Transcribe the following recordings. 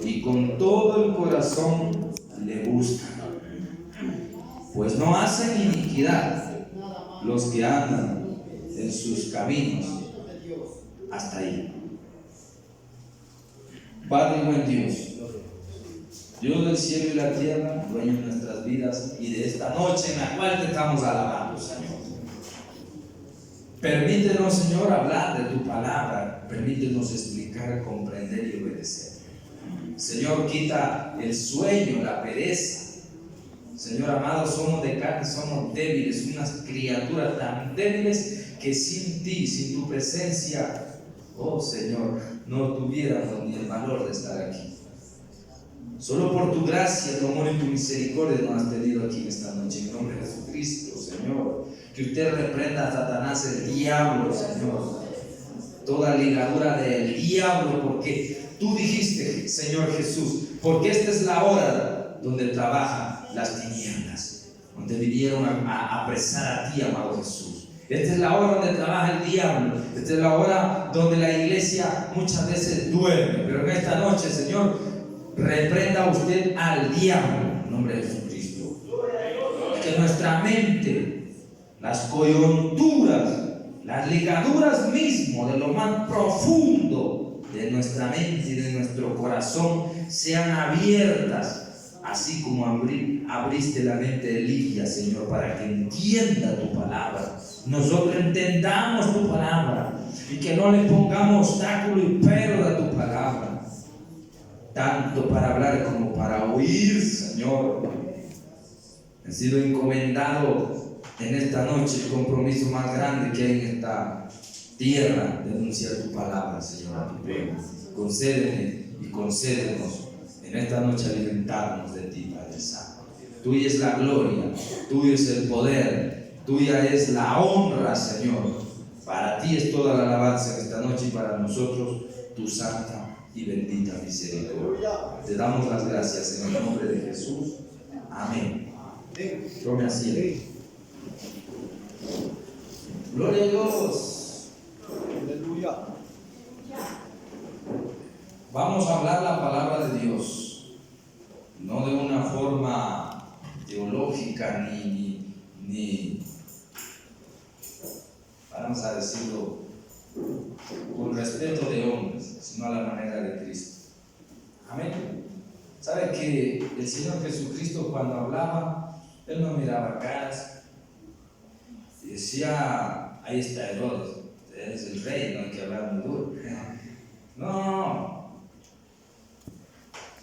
y con todo el corazón le buscan, pues no hacen iniquidad los que andan en sus caminos. Hasta ahí. Padre buen Dios, Dios del cielo y la tierra, dueño de nuestras vidas y de esta noche en la cual te estamos alabando, Señor. Permítenos, Señor, hablar de tu palabra. Permítenos explicar, comprender y obedecer. Señor, quita el sueño, la pereza. Señor amado, somos de carne, somos débiles, unas criaturas tan débiles que sin ti, sin tu presencia, oh Señor, no tuviéramos ni el valor de estar aquí. Solo por tu gracia, tu amor y tu misericordia nos has tenido aquí en esta noche. En nombre de Jesucristo, Señor, que usted reprenda a Satanás, el diablo, Señor, toda ligadura del diablo, porque tú dijiste, Señor Jesús, porque esta es la hora donde trabajan las tinieblas, donde vinieron a apresar a ti, amado Jesús. Esta es la hora donde trabaja el diablo. Esta es la hora donde la iglesia muchas veces duerme. Pero en esta noche, Señor, reprenda usted al diablo en nombre de Jesucristo. Que nuestra mente, las coyunturas, las ligaduras mismo de lo más profundo de nuestra mente y de nuestro corazón sean abiertas, así como abriste la mente de Lidia, Señor, para que entienda tu palabra. Nosotros entendamos tu palabra y que no le pongamos obstáculo y pero a tu palabra, tanto para hablar como para oír, Señor. He sido encomendado en esta noche el compromiso más grande que hay en esta tierra, de anunciar tu palabra, Señor, a tu pueblo. Concédeme y concédenos en esta noche alimentarnos de ti, Padre Santo. Tuya es la gloria, tuyo es el poder, tuya es la honra, Señor. Para ti es toda la alabanza en esta noche y para nosotros tu santa y bendita misericordia. Te damos las gracias en el nombre de Jesús. Amén. Tome asiento. Gloria a Dios. Aleluya. Vamos a hablar la palabra de Dios, no de una forma teológica ni vamos a decirlo con respeto de hombres, sino a la manera de Cristo. Amén. ¿Sabe que el Señor Jesucristo cuando hablaba, Él no miraba caras y decía, ahí está Herodes, es el rey, no hay que hablar muy duro? No,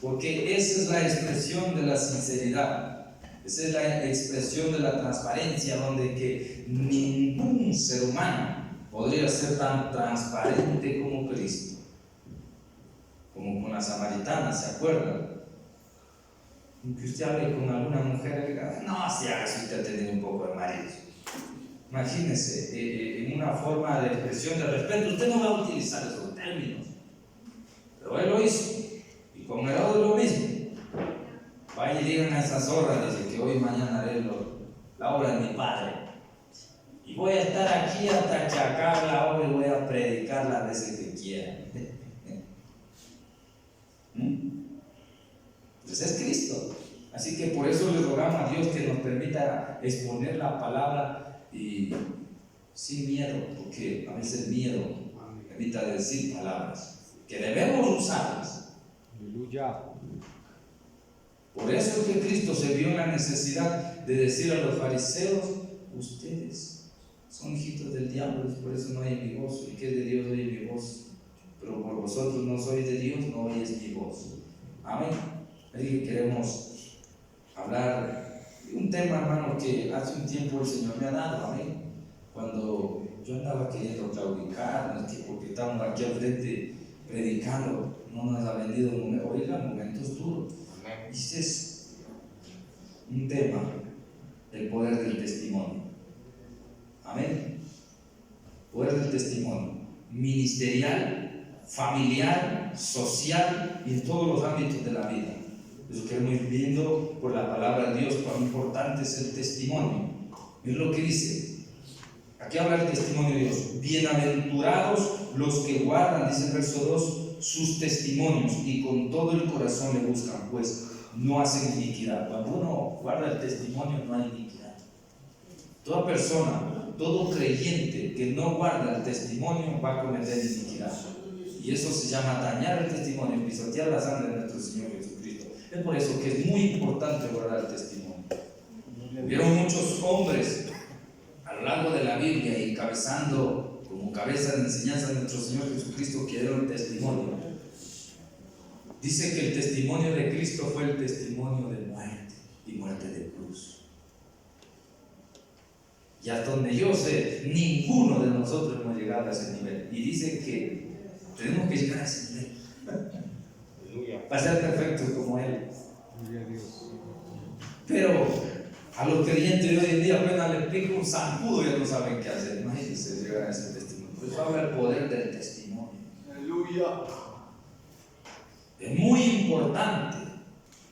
porque esa es la expresión de la sinceridad, esa es la expresión de la transparencia, donde que ningún ser humano podría ser tan transparente como Cristo, como con la samaritana, ¿se acuerdan? Que usted hable con alguna mujer y diga, no, si usted ha tenido un poco de marido. Imagínese, en una forma de expresión de respeto, usted no va a utilizar esos términos, pero él lo hizo, y con Herodes lo mismo. Vaya y digan a esas horas, dice que hoy y mañana haré la obra de mi Padre, y voy a estar aquí hasta que acabe la obra y voy a predicar las veces que quiera. Pues es Cristo. Así que por eso le rogamos a Dios que nos permita exponer la palabra y sin miedo, porque a veces el miedo evita decir palabras que debemos usarlas. Aleluya. Por eso es que Cristo se vio en la necesidad de decir a los fariseos, ustedes son hijitos del diablo, por eso no hay mi voz. El que es de Dios oye mi voz, pero por vosotros no sois de Dios, no oyes mi voz. Amén. Así que queremos hablar de un tema, hermano, que hace un tiempo el Señor me ha dado. Amén. Cuando yo andaba queriendo claudicar, porque estamos aquí al frente predicando, no nos ha venido momentos duros. Y ese es un tema, el poder del testimonio. Amén. Poder del testimonio ministerial, familiar, social y en todos los ámbitos de la vida. Eso queremos ir viendo por la palabra de Dios, cuán importante es el testimonio. Es lo que dice. Aquí habla el testimonio de Dios. Bienaventurados los que guardan, dice el verso 2, sus testimonios y con todo el corazón le buscan, pues no hacen iniquidad. Cuando uno guarda el testimonio, no hay iniquidad. Toda persona, todo creyente que no guarda el testimonio va a cometer iniquidad. Y eso se llama dañar el testimonio, pisotear la sangre de nuestro Señor Jesucristo. Es por eso que es muy importante guardar el testimonio. Hubieron muchos hombres a lo largo de la Biblia y encabezando como cabeza de enseñanza de nuestro Señor Jesucristo que dieron testimonio. Dice que el testimonio de Cristo fue el testimonio de muerte y muerte de cruz. Y hasta donde yo sé, ninguno de nosotros hemos llegado a ese nivel. Y dice que tenemos que llegar a ese nivel para ser perfectos como Él. Pero a los creyentes de hoy en día apenas les pica un zancudo ya no saben qué hacer. Imagínense llegar a ese testimonio. Por eso habla el poder del testimonio. Aleluya. Es muy importante.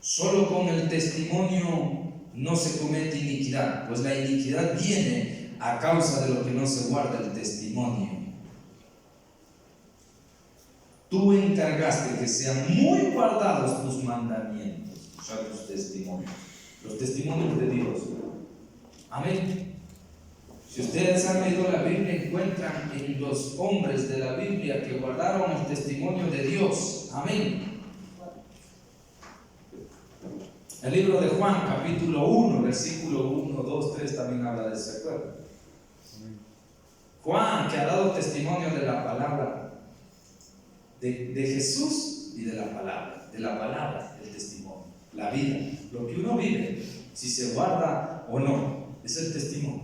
Solo con el testimonio no se comete iniquidad, pues la iniquidad viene a causa de lo que no se guarda el testimonio. Tú encargaste que sean muy guardados tus mandamientos, o sea, tus testimonios, los testimonios de Dios. Amén. Si ustedes han leído la Biblia, encuentran en los hombres de la Biblia que guardaron el testimonio de Dios. Amén. El libro de Juan, capítulo 1, versículo 1, 2, 3 también habla de ese acuerdo. Juan, que ha dado testimonio de la palabra de Jesús y de la palabra, el testimonio, la vida, lo que uno vive, si se guarda o no, es el testimonio.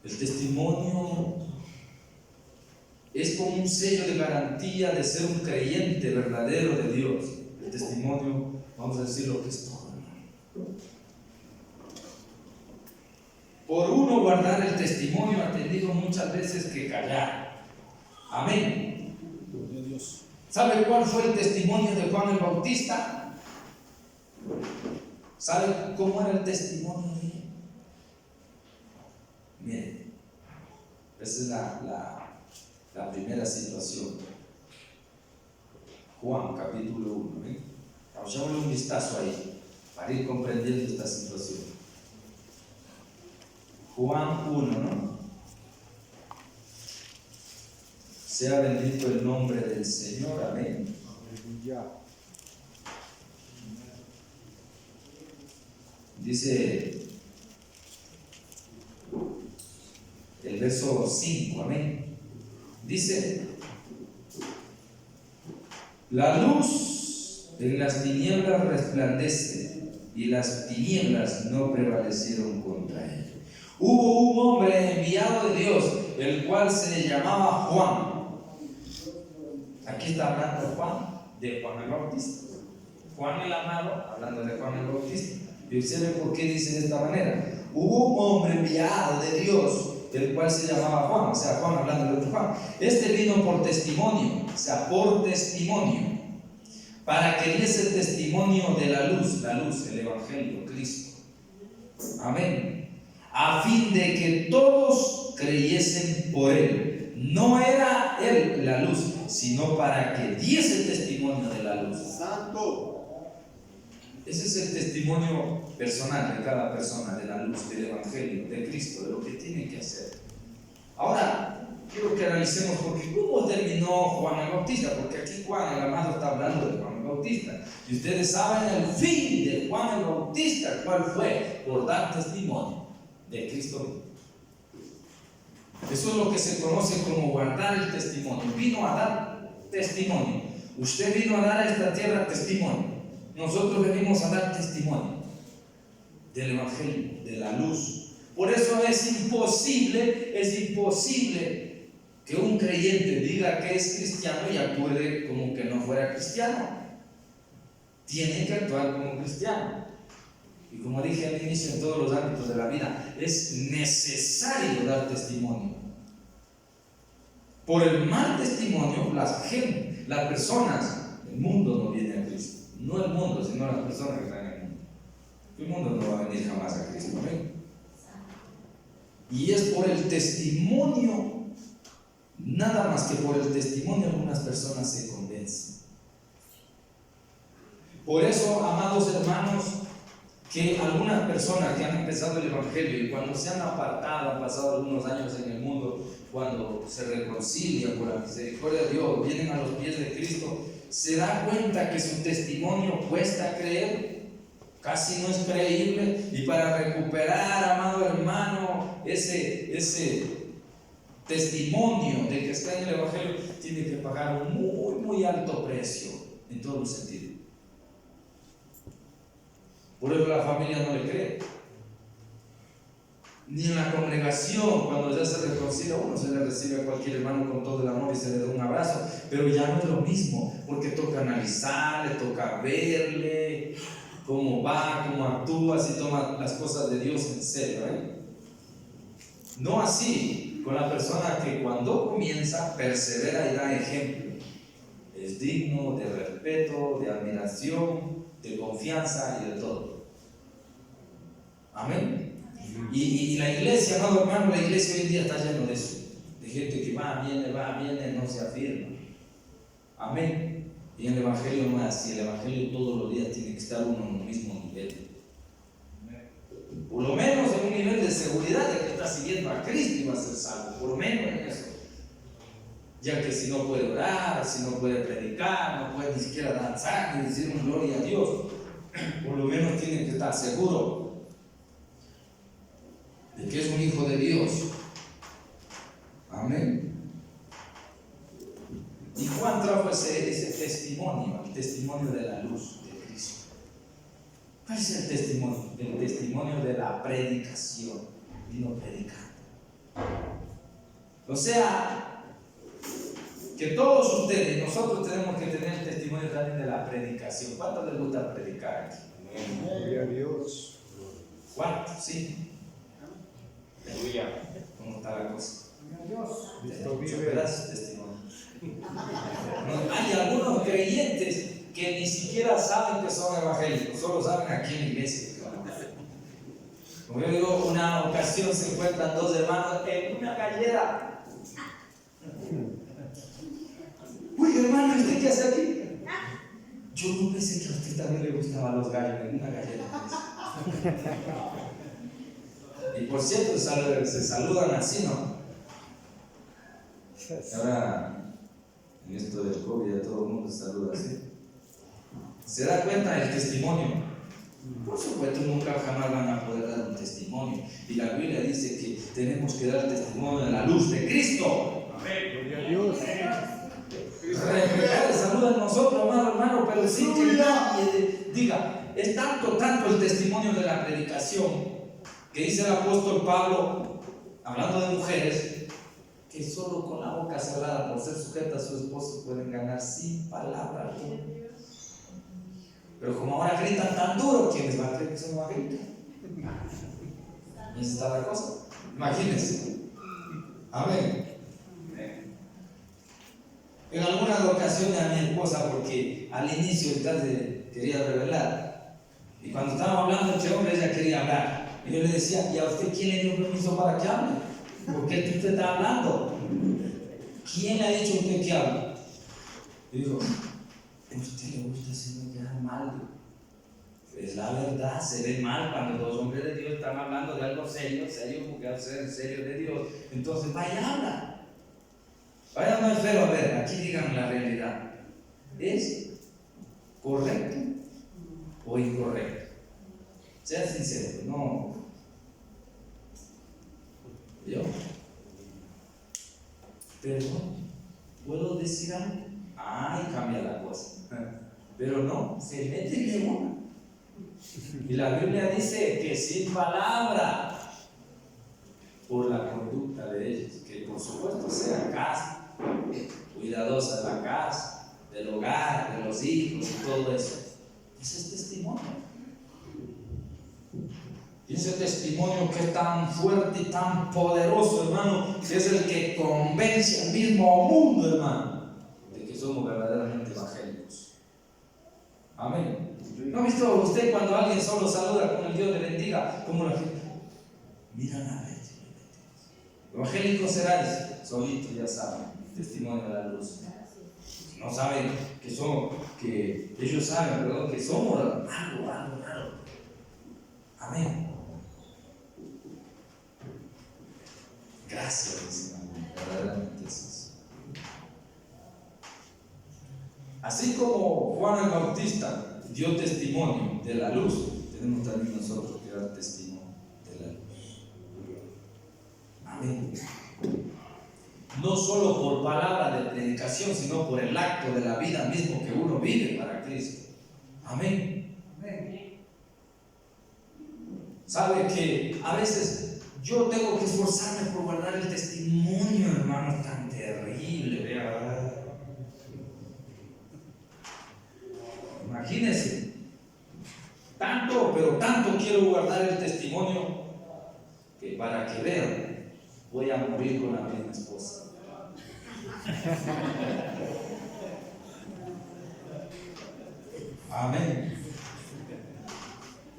El testimonio es como un sello de garantía de ser un creyente verdadero de Dios. El testimonio, vamos a decir lo que es todo. Por uno guardar el testimonio ha tenido muchas veces que callar. Amén. ¿Sabe cuál fue el testimonio de Juan el Bautista? ¿Sabe cómo era el testimonio de él? Miren, esa es la primera situación. Juan capítulo 1. Vamos a darle un vistazo ahí para ir comprendiendo esta situación. Juan 1, ¿no? Sea bendito el nombre del Señor, amén. Aleluya. Dice el verso 5, amén. Dice: la luz en las tinieblas resplandece, y las tinieblas no prevalecieron contra él. Hubo un hombre enviado de Dios, el cual se llamaba Juan. Aquí está hablando Juan, de Juan el Bautista. Juan el amado, hablando de Juan el Bautista. Y observe por qué dice de esta manera. Hubo un hombre enviado de Dios, el cual se llamaba Juan, o sea, Juan hablando de otro Juan. Este vino por testimonio, o sea, por testimonio, para que diese testimonio de la luz, el Evangelio, Cristo. Amén. A fin de que todos creyesen por él. No era él la luz, sino para que diese testimonio de la luz. Santo. Ese es el testimonio personal de cada persona, de la luz, del Evangelio, de Cristo, de lo que tiene que hacer. Ahora, quiero que analicemos porque cómo terminó Juan el Bautista, porque aquí Juan el amado está hablando de Juan el Bautista. Y ustedes saben el fin de Juan el Bautista, ¿cuál fue? Por dar testimonio de Cristo. Eso es lo que se conoce como guardar el testimonio. Vino a dar testimonio. Usted vino a dar a esta tierra testimonio. Nosotros venimos a dar testimonio del Evangelio, de la luz. Por eso es imposible que un creyente diga que es cristiano y actúe como que no fuera cristiano. Tiene que actuar como cristiano. Y como dije al inicio, en todos los ámbitos de la vida, es necesario dar testimonio. Por el mal testimonio, las personas, el mundo no viene a Cristo. No el mundo, sino las personas que están en el mundo. El mundo no va a venir jamás a Cristo. ¿Ven? Y es por el testimonio, nada más que por el testimonio, algunas personas se convierten. convence. Por eso, amados hermanos, que algunas personas que han empezado el Evangelio y cuando se han apartado, han pasado algunos años en el mundo, cuando se reconcilian por la misericordia de Dios, vienen a los pies de Cristo, se da cuenta que su testimonio cuesta creer, casi no es creíble, y para recuperar, amado hermano, ese testimonio de que está en el Evangelio, tiene que pagar un muy, muy alto precio en todos los sentidos. Por eso la familia no le cree. Ni en la congregación, cuando ya se reconcilia, uno se le recibe a cualquier hermano con todo el amor y se le da un abrazo, pero ya no es lo mismo, porque toca analizar, le toca verle cómo va, cómo actúa, si toma las cosas de Dios en serio, No así con la persona que cuando comienza persevera y da ejemplo. Es digno de respeto, de admiración, de confianza y de todo. Amén. Y la iglesia, amado hermano, la iglesia hoy en día está lleno de eso, de gente que va, viene, no se afirma. Amén. Y en el Evangelio no es así. El Evangelio todos los días tiene que estar uno en el mismo nivel. Por lo menos en un nivel de seguridad de que está siguiendo a Cristo y va a ser salvo. Por lo menos en eso. Ya que si no puede orar, si no puede predicar, no puede ni siquiera danzar ni decir un gloria a Dios, por lo menos tiene que estar seguro de que es un hijo de Dios. Amén. Y Juan trajo ese testimonio, el testimonio de la luz de Cristo. ¿Cuál es el testimonio? El testimonio de la predicación. Vino predicando. O sea, que todos ustedes, nosotros tenemos que tener el testimonio también de la predicación. ¿Cuántos les gusta predicar aquí? Gloria a Dios. ¿Cuántos? Sí. Aleluya. ¿Cómo está la cosa? Cristo Muchos vive. pedazos de testimonio. Hay algunos creyentes que ni siquiera saben que son evangélicos, solo saben aquí en la iglesia. Como yo digo, una ocasión se encuentran dos hermanos en una gallera. Uy, hermano, ¿usted qué hace aquí? Yo no pensé que a usted también le gustaban los gallos en una gallera. Y por cierto, se saludan así, ¿no? Ahora, en esto del COVID, ya todo el mundo se saluda así. ¿Se da cuenta del testimonio? Por supuesto, nunca jamás van a poder dar un testimonio. Y la Biblia dice que tenemos que dar testimonio de la luz de Cristo. Amén. Gloria a Dios. Reflejar el saludo a nosotros, amado hermano, pero sin que nadie diga. Es tanto el testimonio de la predicación que dice el apóstol Pablo, hablando de mujeres, que solo con la boca cerrada, por ser sujeta a su esposo, pueden ganar sin palabra. Pero como ahora gritan tan duro, ¿quiénes van a creer que eso no va a gritar? Y esa está la cosa. Imagínense. Amén. En algunas ocasiones a mi esposa, porque al inicio quería revelar, y cuando estábamos hablando entre hombres, ella quería hablar. Y yo le decía, ¿y a usted quién le dio permiso para que hable? ¿Por qué usted está hablando? ¿Quién le ha dicho a usted que hable? Y dijo, ¿a usted le gusta hacerme quedar mal? Es la verdad, se ve mal cuando los hombres de Dios están hablando de algo serio, porque va a ser serio de Dios. Entonces, vaya, habla. Vaya, no espero a ver, aquí digan la realidad. ¿Es correcto o incorrecto? Sea sincero, no. Yo, perdón, ¿puedo decir algo? Ay, cambia la cosa. Pero no, se mete en una. Y la Biblia dice que sin palabra, por la conducta de ellos, que por supuesto sea casa, cuidadosa de la casa, del hogar, de los hijos y todo eso. Ese es testimonio. Y ese testimonio que es tan fuerte y tan poderoso, hermano, que es el que convence al mismo mundo, hermano, de que somos verdaderamente evangélicos. Amén. ¿No ha visto usted cuando alguien solo saluda con el Dios le bendiga? Como la gente, mira la vez. Evangélicos seráis, solito ya saben, testimonio de la luz. no saben que ellos saben, perdón, que somos algo raro. Amén. Gracias, Señor, verdaderamente es así. Así como Juan el Bautista dio testimonio de la luz, tenemos también nosotros que dar testimonio de la luz. Amén. No solo por palabra de predicación, sino por el acto de la vida mismo que uno vive para Cristo. Amén. Amén. Sabe que a veces yo tengo que esforzarme por guardar el testimonio, hermano, tan terrible. Vea. Imagínense, pero tanto quiero guardar el testimonio que para que vean, voy a morir con la misma esposa. Amén.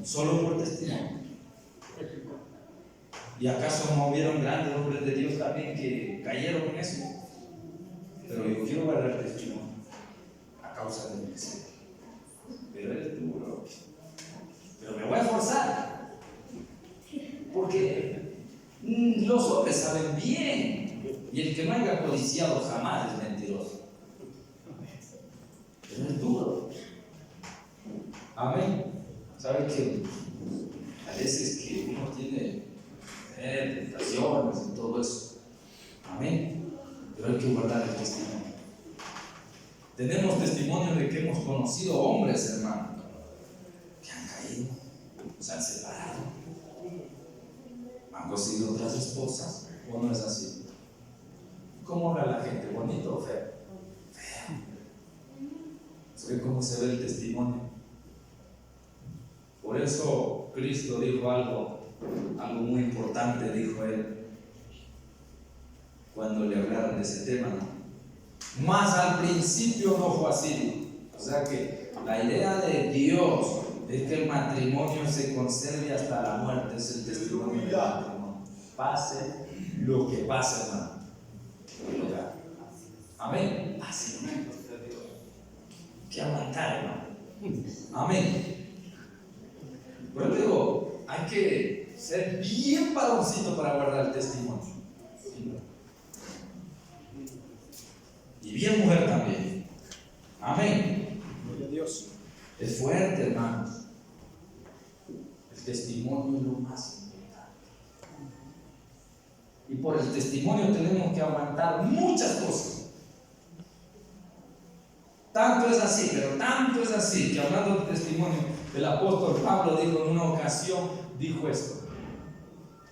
Solo por testimonio. ¿Y acaso no hubieron grandes hombres de Dios también que cayeron en eso? Pero yo quiero guardar testimonio a causa de mi deseo. Pero es duro. Pero me voy a esforzar. Porque los hombres saben bien. Y el que no haya codiciado jamás es mentiroso. Pero es duro. Amén. ¿Sabe que a veces que uno tiene tentaciones y todo eso? Amén. Pero hay que guardar el testimonio. Tenemos testimonio de que hemos conocido hombres, hermano, que han caído, se han separado, han conseguido otras esposas. ¿O no es así? ¿Cómo habla la gente? ¿Bonito o feo? Feo. ¿Sabe cómo se ve el testimonio? Por eso Cristo dijo algo muy importante, dijo él, cuando le hablaron de ese tema, ¿no? Más al principio no fue así. O sea que la idea de Dios es que el matrimonio se conserve hasta la muerte. Es el testimonio del matrimonio. Pase lo que pase, hermano. Amén. Así no. Que aguantar, hermano. Amén. Pero digo, hay que ser bien varoncito para guardar el testimonio. Y bien mujer también. Amén. Gloria a Dios. Es fuerte, hermanos. El testimonio es lo más importante. Y por el testimonio tenemos que aguantar muchas cosas. Tanto es así, pero tanto es así, que hablando del testimonio, el apóstol Pablo dijo en una ocasión, dijo esto: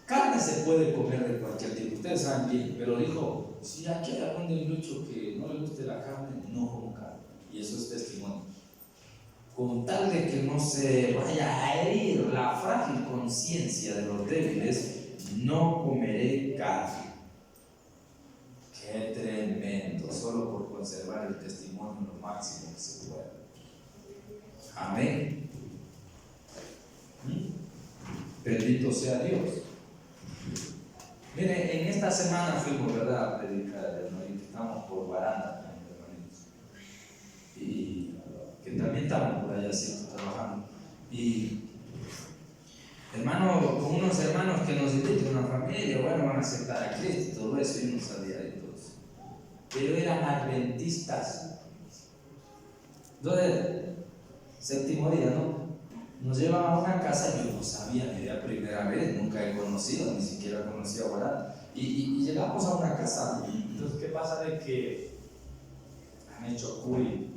carne se puede comer de cualquier tipo, ustedes saben bien, pero dijo, si aquí hay algún debilucho que no le guste la carne, no como carne. Y eso es testimonio. Con tal de que no se vaya a herir la frágil conciencia de los débiles, no comeré carne. Qué tremendo, solo por conservar el testimonio lo máximo que se pueda. Amén. Bendito sea Dios. Mire, en esta semana fuimos, ¿verdad?, a predicar, hermanito. Estamos por Guaranda también, hermanitos. Y que también estamos por allá siempre trabajando. Y hermano, con unos hermanos que nos invitan, una familia, bueno, van a aceptar a Cristo y todo eso, y no sabía de todo eso. Pero eran adventistas. Entonces, séptimo día, ¿no? Nos llevan a una casa, yo no sabía, ni la primera vez, nunca he conocido, ni siquiera conocía a Guaranda. Y llegamos a una casa. Entonces, ¿qué pasa? De que han hecho cuy.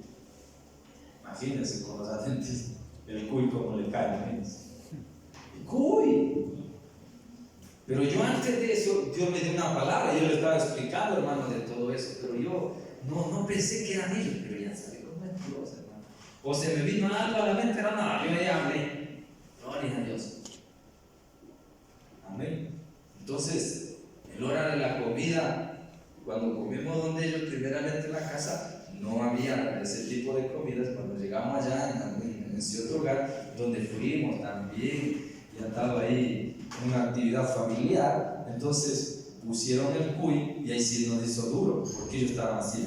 Imagínense con los adventistas, el cuy como le cae, imagínense. El cuy. Pero yo antes de eso, Dios me dio una palabra, yo le estaba explicando, hermano, de todo eso, pero yo no pensé que eran ellos, pero ya sabía cómo es Dios, hermano. O se me vino algo a la mente, pero no, yo ya hablé. Gloria a Dios. Amén. Entonces, el hora de la comida, cuando comimos donde ellos, primeramente en la casa, no había ese tipo de comidas. Cuando llegamos allá en ese otro hogar, donde fuimos también, y andaba ahí una actividad familiar, entonces pusieron el cuy y ahí sí nos hizo duro, porque ellos estaban así.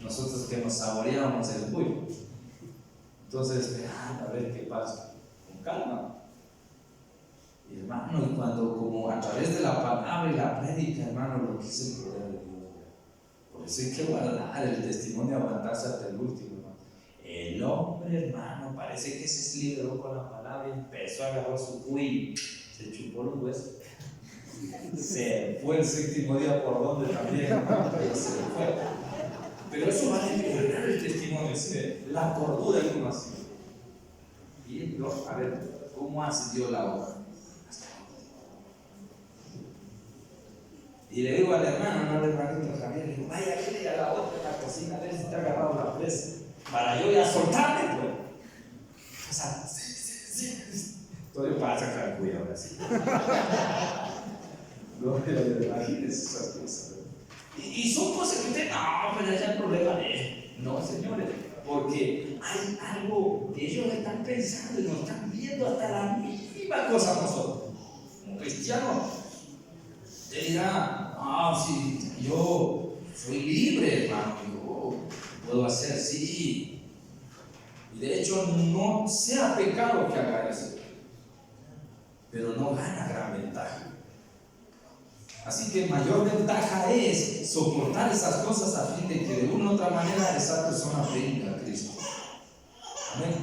nosotros que nos saboreábamos el pollo. Entonces, esperando a ver qué pasa, con calma. Y hermano, y cuando como a través de la palabra y la prédica, hermano, lo que es el poder de Dios. Por eso hay que guardar el testimonio, aguantarse hasta el último, hermano. El hombre, hermano, parece que se liberó con la palabra y empezó a agarrar su cuy, se chupó los huesos. Se fue el séptimo día por donde también, hermano, pero se fue. Pero eso va a liberar el testimonio, la cordura y uno así. Y a ver, ¿cómo hace Dios la obra? Y le digo al hermano, no al hermanito Javier, le digo, vaya, a la otra en la cocina, a ver si te ha agarrado la presa, para yo ya soltarme, pues. O sea, todo para sacar el cuello ahora sí. No, imagínense esas cosas. Y son cosas que usted, no, pero ya el problema de él. No, señores, porque hay algo que ellos están pensando y nos están viendo hasta la mínima cosa nosotros. Un cristiano te dirá, sí, yo soy libre, hermano, yo puedo hacer, sí. Y de hecho, no sea pecado que haga eso, pero no gana gran ventaja. Así que mayor ventaja es soportar esas cosas a fin de que de una u otra manera esa persona venga a Cristo. Amén.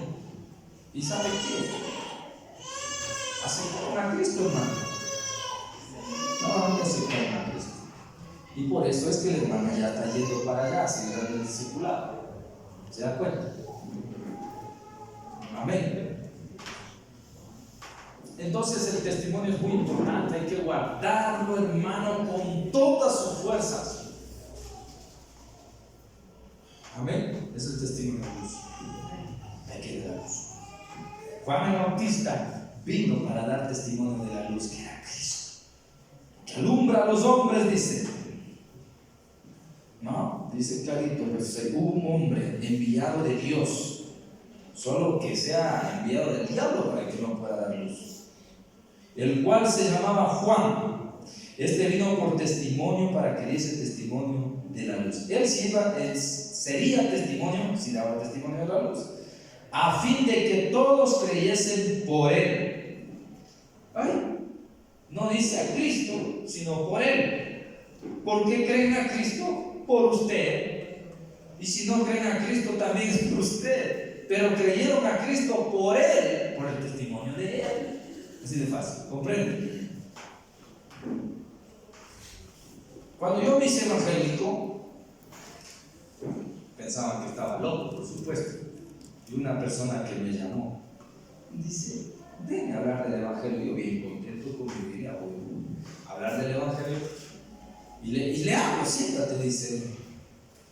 ¿Y sabe qué? Aceptaron a Cristo, hermano. No aceptaron a Cristo. Y por eso es que el hermano ya está yendo para allá, siguiendo el discipulado. ¿Se da cuenta? Amén. Entonces el testimonio es muy importante, hay que guardarlo, hermano, con todas sus fuerzas. Amén. Es el testimonio de luz. Hay que dar luz. Juan el Bautista vino para dar testimonio de la luz que era Cristo, que alumbra a los hombres, dice. No, dice clarito, pues hubo un hombre enviado de Dios, solo que sea enviado del diablo para que no pueda dar luz, el cual se llamaba Juan. Este vino por testimonio para que diese testimonio de la luz. Él sería testimonio, si daba testimonio de la luz, a fin de que todos creyesen por él. Ay, no dice a Cristo, sino por él. ¿Por qué creen a Cristo? Por usted. Y si no creen a Cristo, también es por usted. Pero creyeron a Cristo por él, por el testimonio de él. Así de fácil, ¿comprende? Cuando yo me hice evangélico, pensaban que estaba loco, por supuesto. Y una persona que me llamó dice: ven a hablar del evangelio. Yo bien contento con mi vida, voy a hablar del evangelio. Y le hablo, siéntate, dice.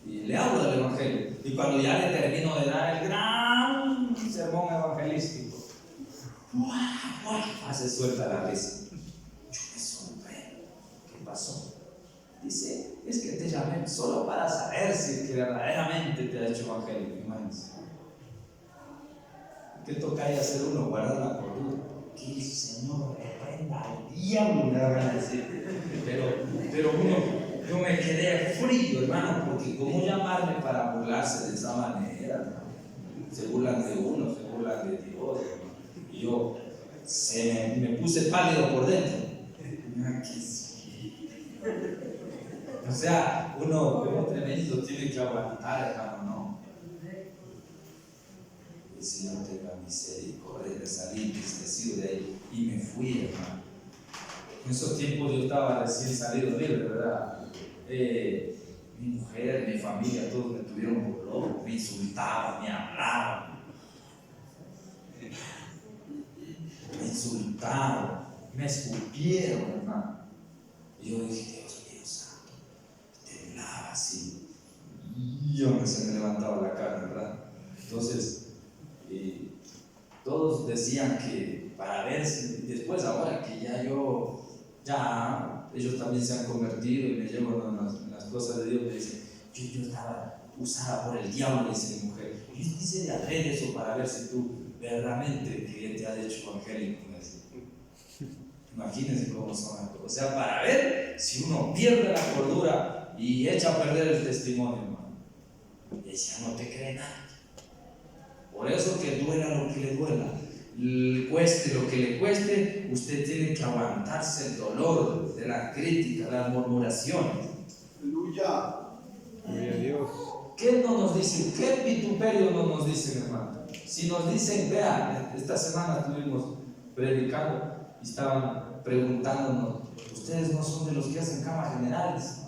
Y le hablo del evangelio. Y cuando ya le termino de dar el gran sermón evangelístico, se suelta la risa. Yo me sorprendo. ¿Qué pasó? Dice: es que te llamé solo para saber si que verdaderamente te ha hecho evangélico. Imagínense. ¿Qué toca ahí hacer uno? Guardar la cordura. Que el Señor reprenda al diablo, me van a decir. Pero yo me quedé frío, hermano, porque ¿cómo llamarme para burlarse de esa manera, hermano? Se burlan de uno, se burlan de Dios, hermano. Y yo me puse pálido por dentro. O sea, uno como tremendo tiene que aguantar, hermano, ¿no? El Señor tenga misericordia, de salir entristecido de ahí y me fui, hermano. En esos tiempos yo estaba recién salido libre, ¿verdad? Mi mujer, mi familia, todos me tuvieron por loco, me insultaban, me hablaban. Me insultaron, me escupieron, hermano. Y yo dije: Dios mío santo, temblaba así. Y yo se me levantaba la cara, ¿verdad? Entonces, todos decían que para ver si después, ahora que ellos también se han convertido y me llevan en las cosas de Dios, me dicen: yo estaba usada por el diablo, dice mi mujer. Yo hice de adrede eso para ver si tú verdaderamente que te ha hecho evangélico. Imagínense cómo son las cosas. O sea, para ver si uno pierde la cordura y echa a perder el testimonio, hermano. Y ella no te cree nada. Por eso que duela lo que le duela, cueste lo que le cueste, usted tiene que aguantarse el dolor de la crítica, las murmuraciones. Aleluya. Gloria a Dios. ¿Qué no nos dicen? ¿Qué vituperio no nos dicen, hermano? Si nos dicen, vea, esta semana estuvimos predicando y estaban preguntándonos, ustedes no son de los que hacen camas generales.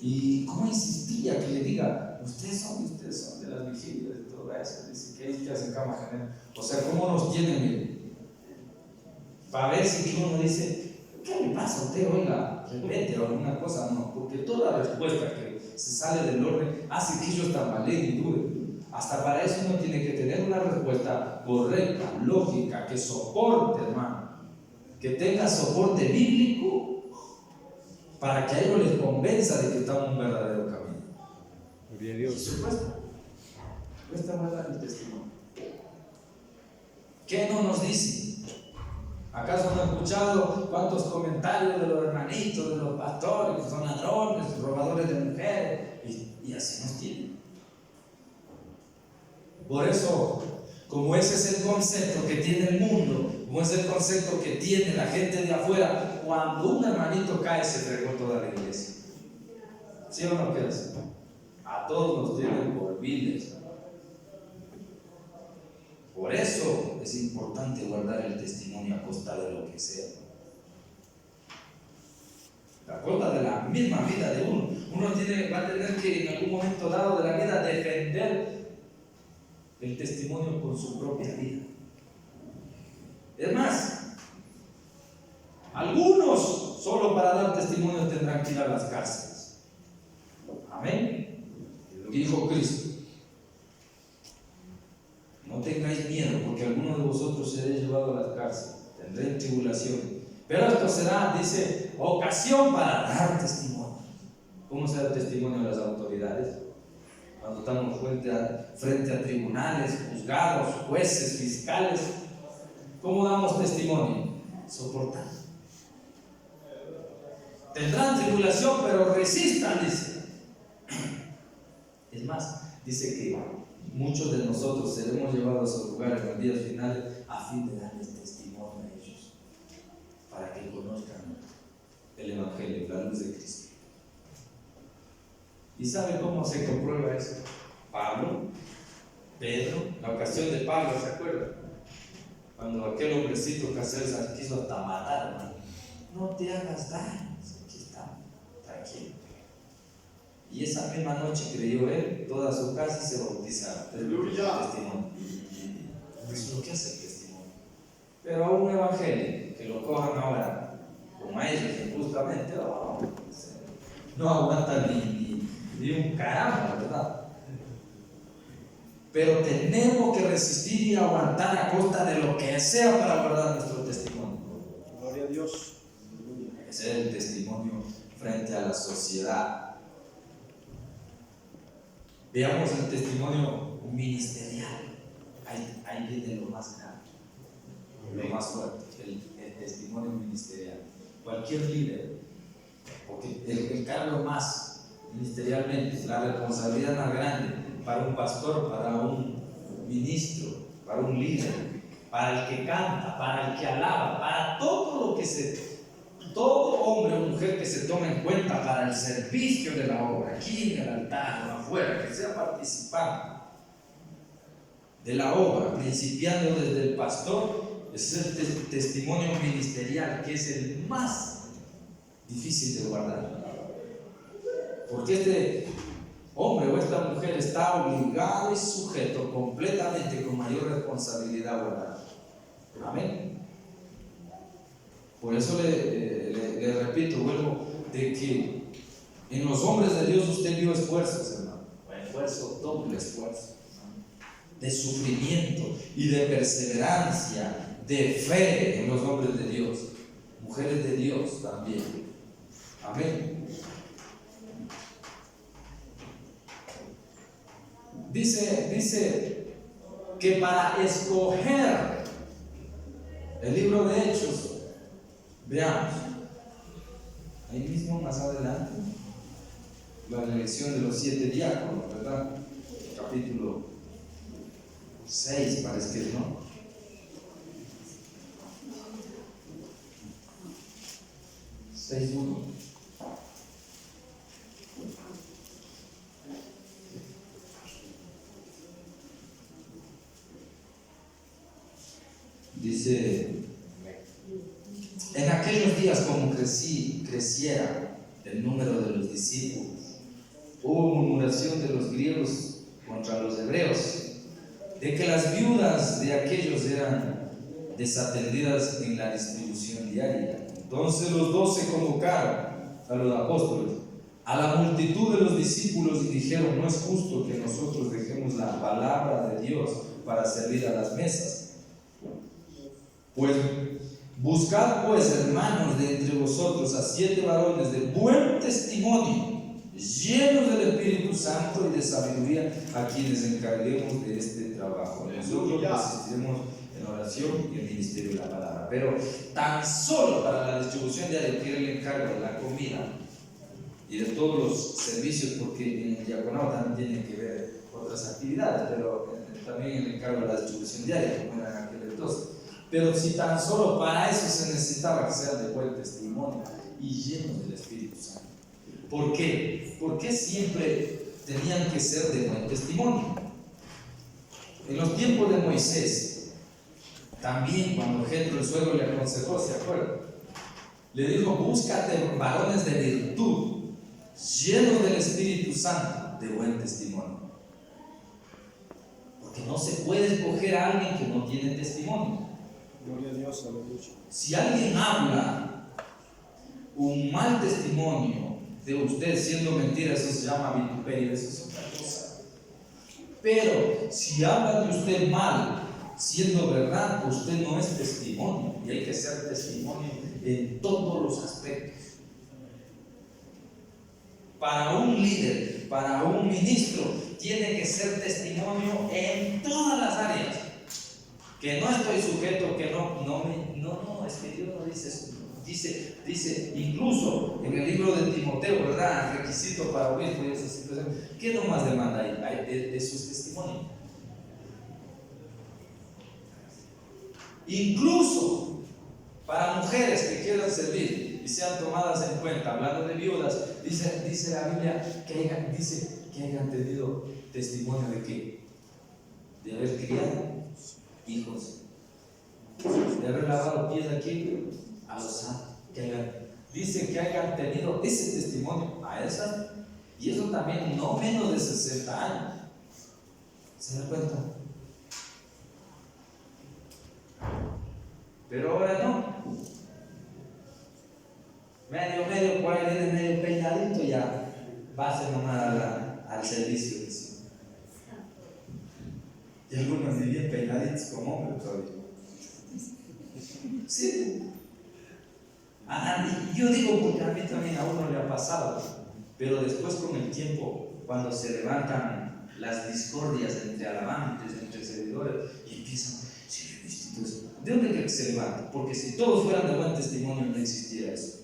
Y cómo insistía que le diga, ustedes son de las vigilias y todo eso. Dice que ellos que hacen camas generales. O sea, ¿cómo nos tienen? Mire? Para ver si uno dice, ¿qué le pasa a usted? Oiga, repete o alguna cosa. No, porque toda respuesta que se sale del orden hace que ellos tambaleen y duren. Hasta para eso uno tiene que tener una respuesta correcta, lógica, que soporte, hermano, que tenga soporte bíblico para que a ellos les convenza de que estamos en un verdadero camino. Gloria a Dios. Eso cuesta guardar el testimonio. ¿Qué no nos dicen? ¿Acaso no han escuchado cuántos comentarios de los hermanitos, de los pastores, que son ladrones, robadores de mujeres? Y así nos tienen. Por eso, como ese es el concepto que tiene el mundo, como es el concepto que tiene la gente de afuera, cuando un hermanito cae se fregó toda la iglesia. ¿Sí o no crees? A todos nos tienen por viles. Por eso es importante guardar el testimonio a costa de lo que sea. A costa de la misma vida de uno. Uno va a tener que en algún momento dado de la vida defender el testimonio con su propia vida. Es más, algunos solo para dar testimonio tendrán que ir a las cárceles. Amén. Dijo Cristo: no tengáis miedo, porque algunos de vosotros seréis llevados a las cárceles, tendréis tribulación. Pero esto será, dice, ocasión para dar testimonio. ¿Cómo se da testimonio a las autoridades? Cuando estamos frente a tribunales, juzgados, jueces, fiscales. ¿Cómo damos testimonio? Soportando. Tendrán tribulación, pero resistan, dice. Es más, dice que muchos de nosotros seremos llevados a esos lugares en los días finales a fin de darles testimonio a ellos, para que conozcan el Evangelio, la luz de Cristo. ¿Y sabe cómo se comprueba eso? Pedro, la ocasión de Pablo, ¿se acuerdan? Cuando aquel hombrecito casero quiso hasta matar, hermano. No te hagas daño, aquí está, tranquilo. Y esa misma noche creyó él, toda su casa y se bautizaron. Testimonio. Eso es lo que hace el testimonio. Pero a un evangelio que lo cojan ahora, como a ellos injustamente, no aguantan ni un carajo, ¿verdad? Pero tenemos que resistir y aguantar a costa de lo que sea para guardar nuestro testimonio. Gloria a Dios. Ese es el testimonio frente a la sociedad. Veamos el testimonio ministerial. Ahí viene lo más grande, lo más fuerte, el testimonio ministerial. Cualquier líder, porque el cargo más ministerialmente, la responsabilidad más grande para un pastor, para un ministro, para un líder, para el que canta, para el que alaba, para todo lo que todo hombre o mujer que se tome en cuenta para el servicio de la obra, aquí en el altar o afuera, que sea participante de la obra, principiando desde el pastor, es el testimonio ministerial que es el más difícil de guardar. Porque este hombre o esta mujer está obligado y sujeto completamente con mayor responsabilidad a guardar. Amén. Por eso le repito, vuelvo, de que en los hombres de Dios usted vio esfuerzos, hermano. Esfuerzo, doble esfuerzo, de sufrimiento y de perseverancia, de fe en los hombres de Dios, mujeres de Dios también. Amén. Dice que para escoger el libro de Hechos, veamos, ahí mismo más adelante, la elección de los 7 diáconos, ¿verdad? Capítulo 6 parece que es, ¿no? Seis uno. Dice, en aquellos días como creciera el número de los discípulos, hubo murmuración de los griegos contra los hebreos, de que las viudas de aquellos eran desatendidas en la distribución diaria. Entonces los 12 convocaron a los apóstoles, a la multitud de los discípulos, y dijeron: no es justo que nosotros dejemos la palabra de Dios para servir a las mesas. Pues buscad pues, hermanos, de entre vosotros a 7 varones de buen testimonio, llenos del Espíritu Santo y de sabiduría, a quienes encarguemos de este trabajo. Nosotros asistiremos en oración y en ministerio de la palabra. Pero tan solo para la distribución diaria, que era el encargo de la comida y de todos los servicios, porque en el diaconado también tienen que ver otras actividades, pero también el encargo de la distribución diaria, como era en aquel entonces. Pero si tan solo para eso se necesitaba que sean de buen testimonio y llenos del Espíritu Santo. ¿Por qué? ¿Por qué siempre tenían que ser de buen testimonio? En los tiempos de Moisés, también cuando Jetro el suegro le aconsejó, ¿se acuerdan? Le dijo: búscate varones de virtud, llenos del Espíritu Santo, de buen testimonio. Porque no se puede escoger a alguien que no tiene testimonio. Gloria a Dios, aleluya. Si alguien habla un mal testimonio de usted siendo mentira, eso se llama vituperio, eso es otra cosa. Pero si habla de usted mal siendo verdad, usted no es testimonio, y hay que ser testimonio en todos los aspectos. Para un líder, para un ministro, tiene que ser testimonio en todas las áreas. Que no estoy sujeto, que no, es que Dios no dice eso. Dice incluso en el libro de Timoteo, ¿verdad? El requisito para obispo y esa situación. ¿Qué nomás demanda ahí? Eso es testimonio. Incluso para mujeres que quieran servir y sean tomadas en cuenta, hablando de viudas, dice la Biblia que hayan tenido testimonio de qué? De haber criado hijos, de haber lavado pies aquí a los santos, dice que hayan tenido ese testimonio a esas, y eso también no menos de 60 años. ¿Se da cuenta? Pero ahora no. Medio, por ahí viene medio peinadito, ya va a ser nomás al servicio. Y algunos vivían peinaditos como hombres todavía. Sí. Yo digo porque a mí también a uno le ha pasado, pero después con el tiempo, cuando se levantan las discordias entre alabantes, entre servidores, y empiezan, sí, ¿de dónde creen que se levanta? Porque si todos fueran de buen testimonio no existiera eso.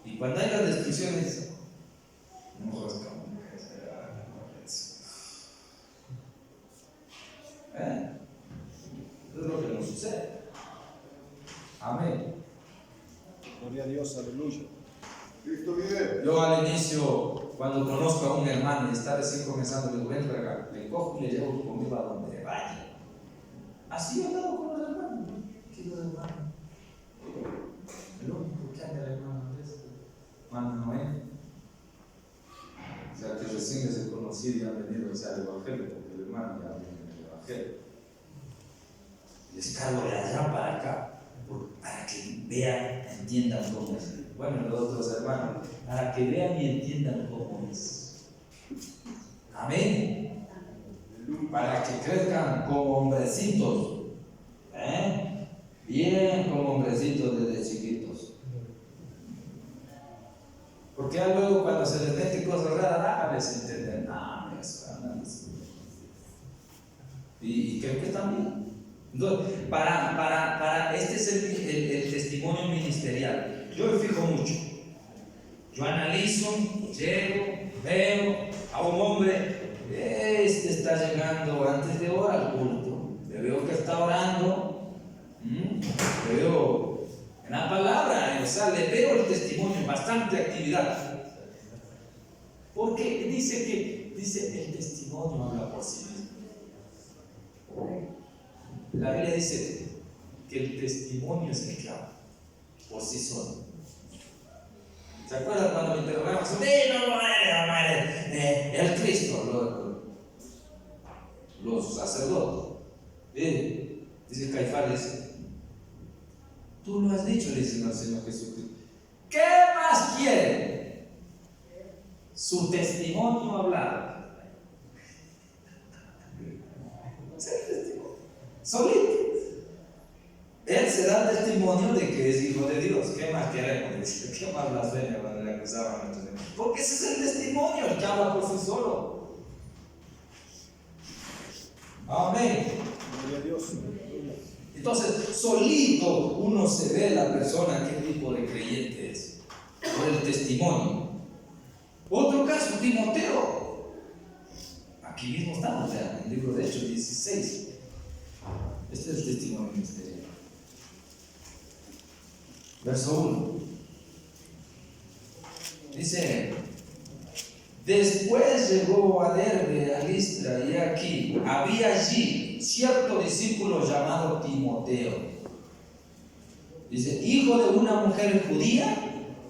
Y cuando hay las destrucciones, no jodas como eso es lo que nos sucede. Amén. Gloria a Dios, aleluya. Cristo vive. Yo al inicio, cuando conozco a un hermano y está recién comenzando, le digo: le cojo y le llevo conmigo a donde vaya. Así he hablado con los hermanos. ¿Qué los hermanos? El único que anda el hermano Andrés, hermano Noé. O sea, que recién les he conocido y han venido, o sea, al evangelio, porque el hermano ya viene del evangelio. Les cargo de allá para acá, para que vean, entiendan cómo es. Bueno, los otros hermanos, para que vean y entiendan cómo es. Amén. Para que crezcan como hombrecitos, bien como hombrecitos desde chiquitos. Porque ya luego cuando se les mete cosas raras, a veces entienden, y creo que también. Entonces, para este es el testimonio ministerial. Yo me fijo mucho. Yo analizo, llego, veo a un hombre, este está llegando antes de hora al culto, le veo que está orando, le veo en la palabra, o sea, le veo el testimonio, bastante actividad. Porque dice el testimonio habla por sí mismo. La Biblia dice que el testimonio es el que habla por sí solo. ¿Se acuerdan cuando me interrogaban? No eres el Cristo, los sacerdotes. Dice Caifás, dice, tú lo has dicho, le dice al Señor Jesucristo. ¿Qué más quiere? Su testimonio hablado. Solito. Él se da testimonio de que es hijo de Dios. ¿Qué más queremos? ¿Qué más blasfemia cuando le acusaban? Porque ese es el testimonio, el que habla por sí solo. Amén. Gloria a Dios. Entonces, solito uno se ve la persona, qué tipo de creyente es, por el testimonio. Otro caso, Timoteo. Aquí mismo estamos ya, en el libro de Hechos 16. Este es el testimonio ministerial. Verso 1. Dice: después llegó a Derbe, a Listra, y aquí había allí cierto discípulo llamado Timoteo. Dice: hijo de una mujer judía,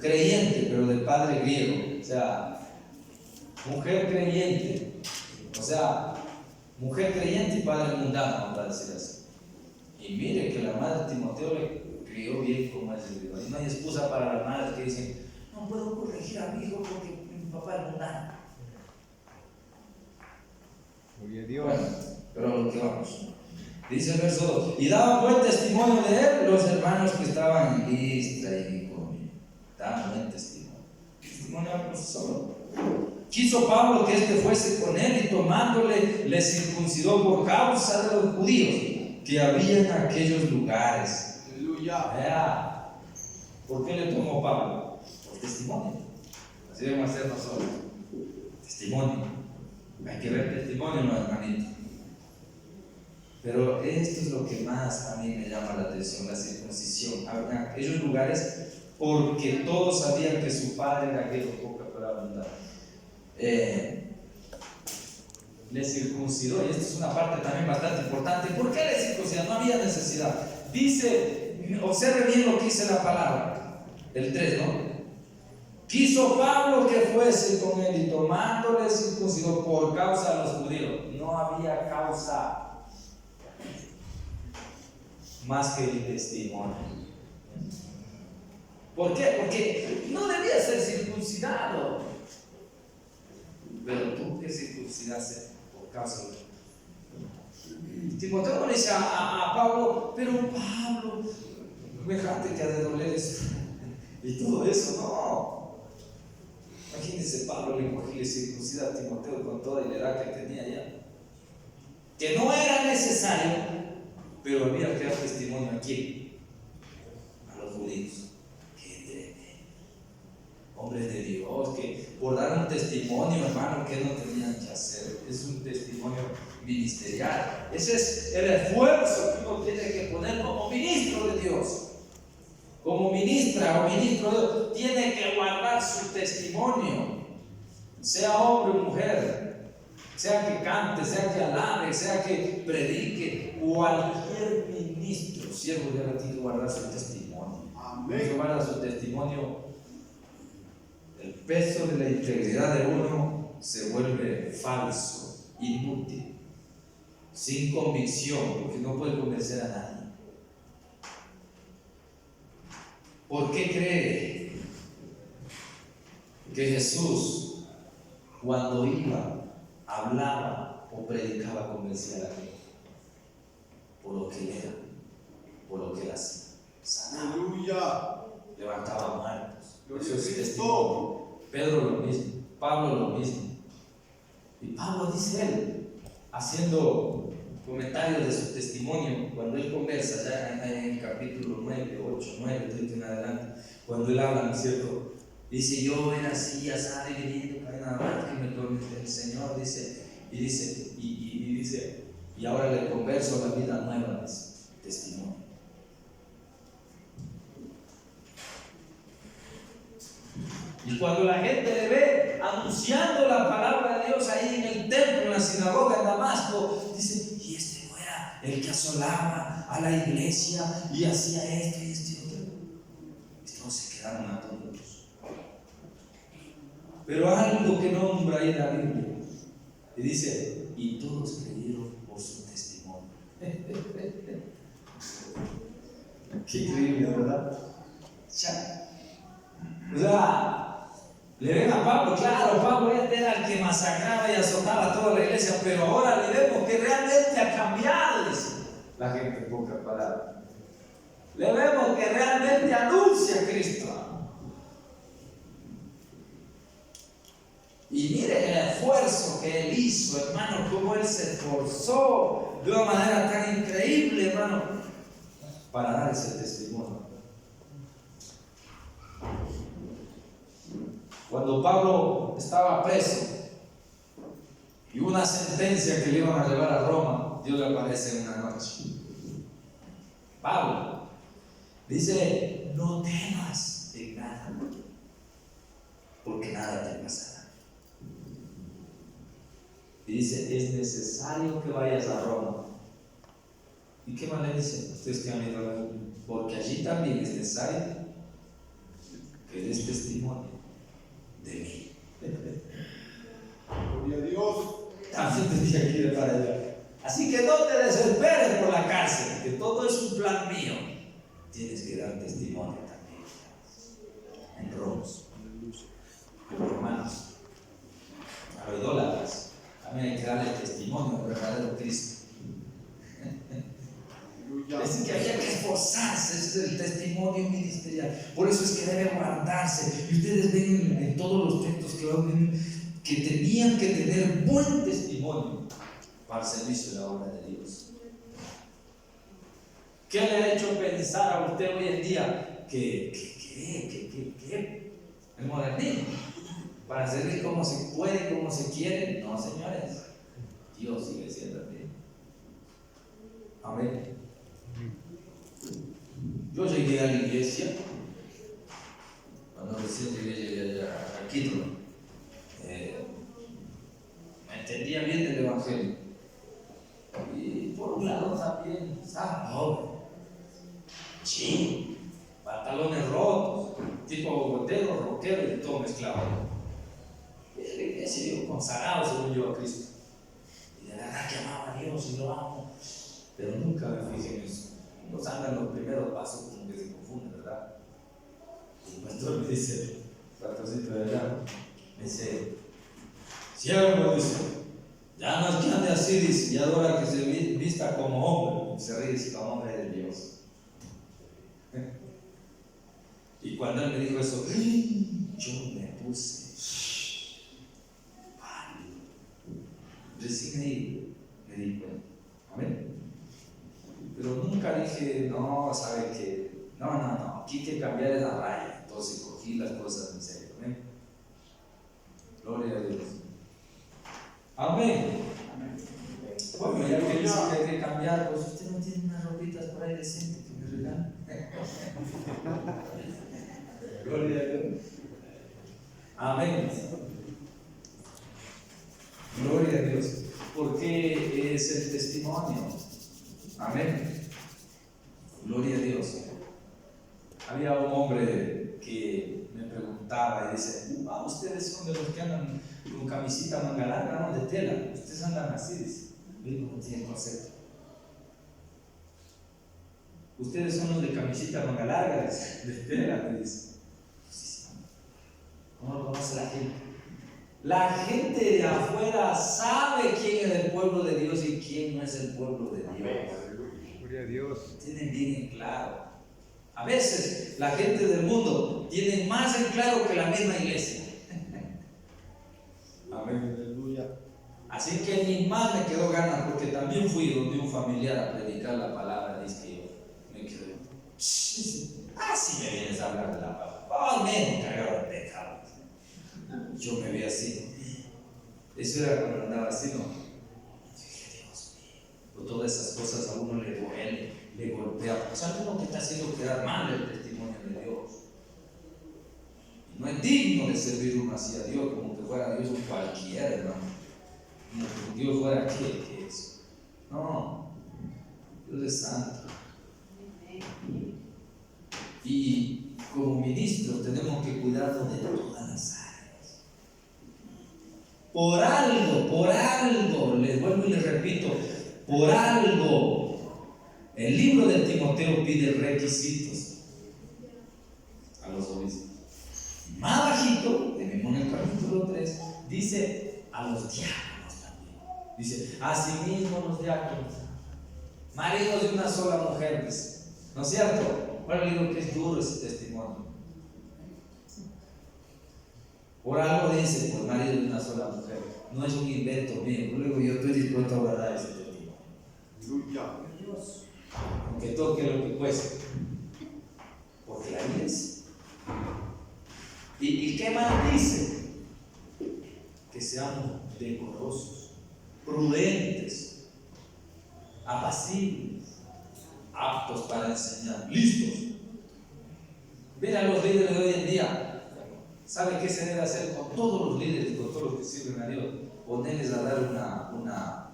creyente, pero de padre griego. O sea, mujer creyente. O sea, mujer creyente y padre mundano, vamos a decir así. Y mire que la madre de Timoteo le crió bien como es el Dios. Y no hay excusa para las madres que dicen: no puedo corregir a mi hijo porque mi papá es mundano. Gloria a Dios. Bueno, pero a lo que vamos. Dice el verso 2: y daban buen testimonio de él los hermanos que estaban en Listra y Iconio. Daban buen testimonio. Testimonio por sí solo. Quiso Pablo que éste fuese con él, y tomándole le circuncidó por causa de los judíos que había en aquellos lugares. Aleluya. ¿Por qué le tomó Pablo? Por testimonio. Así debemos hacer nosotros. Testimonio. Hay que ver testimonio, no, hermanito. Pero esto es lo que más a mí me llama la atención, la circuncisión. En aquellos lugares, porque todos sabían que su padre era aquello, poca pero abundante. Le circuncidó, y esta es una parte también bastante importante. ¿Por qué le circuncidó? No había necesidad. Dice, observe bien lo que dice la palabra, el 3, ¿no? Quiso Pablo que fuese con él, y tomándole circuncidó por causa de los judíos. No había causa más que el testimonio. ¿Por qué? Porque no debía ser circuncidado. Pero tú que circuncidaste por causa de Timoteo le dice a Pablo: pero Pablo, fíjate que ha de doler eso y todo eso, no. Imagínense, Pablo le cogió y le circuncida a Timoteo con toda la edad que tenía ya, que no era necesario, pero había que dar testimonio a quién, a los judíos. Qué tremendo. Hombres de Dios que por dar un testimonio, hermano, que no tenían que hacer. Es un testimonio ministerial. Ese es el esfuerzo que uno tiene que poner como ministro de Dios. Como ministra o ministro de Dios, tiene que guardar su testimonio. Sea hombre o mujer, sea que cante, sea que alabe, sea que predique, cualquier ministro, siervo de Dios, tiene que guardar su testimonio. Amén. Guarda su testimonio. El peso de la integridad de uno se vuelve falso, inútil, sin convicción, porque no puede convencer a nadie. ¿Por qué cree que Jesús, cuando iba, hablaba o predicaba, convencía a la gente? Por lo que él era, por lo que él hacía. Sanaba, Aleluya. levantaba muertos. Gloria Eso a es Cristo. testimonio. Pedro lo mismo, Pablo lo mismo. Y Pablo dice él, haciendo comentarios de su testimonio, cuando él conversa ya en el capítulo 9, 8, 9, 30 en adelante, cuando él habla, ¿no es cierto?, Dice, yo era así, ya sabe, viniendo para nada más que me tormente el Señor, dice, y ahora le converso a la vida nueva, dice, testimonio. Y cuando la gente le ve anunciando la palabra de Dios ahí en el templo, en la sinagoga en Damasco, dice, y este no era el que asolaba a la iglesia y hacía esto y esto y otro. Y todos se quedaron atónitos. Pero algo que nombra ahí la Biblia, y dice, y todos creyeron por su testimonio. Qué increíble, ¿verdad? O sea, le ven a Pablo, claro, Pablo era el que masacraba y azotaba a toda la iglesia, pero ahora le vemos que realmente ha cambiado, dice la gente en pocas palabras. Le vemos que realmente anuncia a Cristo. Y mire el esfuerzo que él hizo, hermano, cómo él se esforzó de una manera tan increíble, hermano, para dar ese testimonio. Cuando Pablo estaba preso y una sentencia que le iban a llevar a Roma, Dios le aparece en una noche. Pablo dice, no temas en nada, porque nada te pasará. Y dice, es necesario que vayas a Roma. ¿Y qué más le dice? Ustedes que han ido a la Biblia, porque allí también es necesario que des testimonio de mí. Gloria a Dios. También te dije aquí de para allá. Así que no te desesperes por la cárcel, que todo es un plan mío. Tienes que dar testimonio también en Romanos, en Romanos, a los idólatras. También hay que darle testimonio al verdadero Cristo. Es que había que esforzarse, ese es el testimonio ministerial. Por eso es que debe guardarse. Y ustedes ven en todos los textos que tenían que tener buen testimonio para el servicio de la obra de Dios. ¿Qué le ha hecho pensar a usted hoy en día que el modernismo? Para servir como se puede, como se quiere. No, señores, Dios sigue siendo así. Amén. Yo llegué a la iglesia, cuando recién llegué a Quito, me entendía bien del evangelio. Y por un lado también, pobre, sí, pantalones rotos, tipo bogotero, rockero y todo mezclado. Y la iglesia yo consagrado según yo a Cristo. Y de verdad que amaba a Dios y lo amo, pero nunca me fijé en eso. Nos andan los primeros pasos como que se confunden, ¿verdad? Y el pastor me dice, pastorcito de allá, me dice, siervo, dice, ya no es que ande así, dice, ya adora que se vista como hombre, se ríe, dice, como hombre de Dios. Y cuando él me dijo eso, yo me puse pálido. Recién me di cuenta. Amén. Pero nunca dije, no, ¿sabe qué? No, aquí hay que cambiar esa raya. Entonces cogí las cosas en serio. Amén. Gloria a Dios. Amén. Bueno, ya que dice que hay que cambiar, pues usted no tiene unas ropitas por ahí decentes que me regalan. Gloria a Dios. Amén. Gloria a Dios. Porque es el testimonio. Amén. Gloria a Dios. Había un hombre que me preguntaba y dice, ustedes son de los que andan con camisita manga larga, no de tela. Ustedes andan así, dice. Digo, no tienen concepto. Ustedes son los de camisita manga larga, dice, de tela, me dice. ¿Cómo lo conoce la gente? La gente de afuera sabe quién es el pueblo de Dios y quién no es el pueblo de Dios. Gloria a Dios. Tienen bien en claro. A veces la gente del mundo tiene más en claro que la misma iglesia. Amén. Aleluya. Así que ni más me quedó ganas, porque también fui donde un familiar a predicar la palabra. Dice que yo me quedé. Si me vienes a hablar de la palabra, menos cagado de pecado. yo me vi así. Eso era cuando andaba así, ¿no? Dije, Dios mío, todas esas cosas a uno le duele, le golpea. O sea, uno que está haciendo quedar mal el testimonio de Dios. Y no es digno de servir uno así a Dios, como que fuera Dios un cualquiera, hermano. Como que Dios fuera ¿qué es? No, Dios es santo. Y como ministros tenemos que cuidarnos de todas las áreas. Por algo, les vuelvo y les repito, por algo, el libro de Timoteo pide requisitos a los obispos. Más bajito, tenemos en el capítulo 3, dice a los diáconos también. Dice, asimismo los diáconos, maridos de una sola mujer, dice. ¿No es cierto? Bueno, digo que es duro ese testimonio. Por algo dice, pues marido de una sola mujer. No es un invento mío. Luego yo estoy dispuesto a guardar ese testimonio. Aunque toque lo que cueste. Porque la iglesia. ¿Y qué más dice? Que seamos decorosos, prudentes, apacibles, aptos para enseñar, listos. Mira los líderes de hoy en día. ¿Sabe qué se debe hacer con todos los líderes y con todos los que sirven a Dios? Ponerles a dar una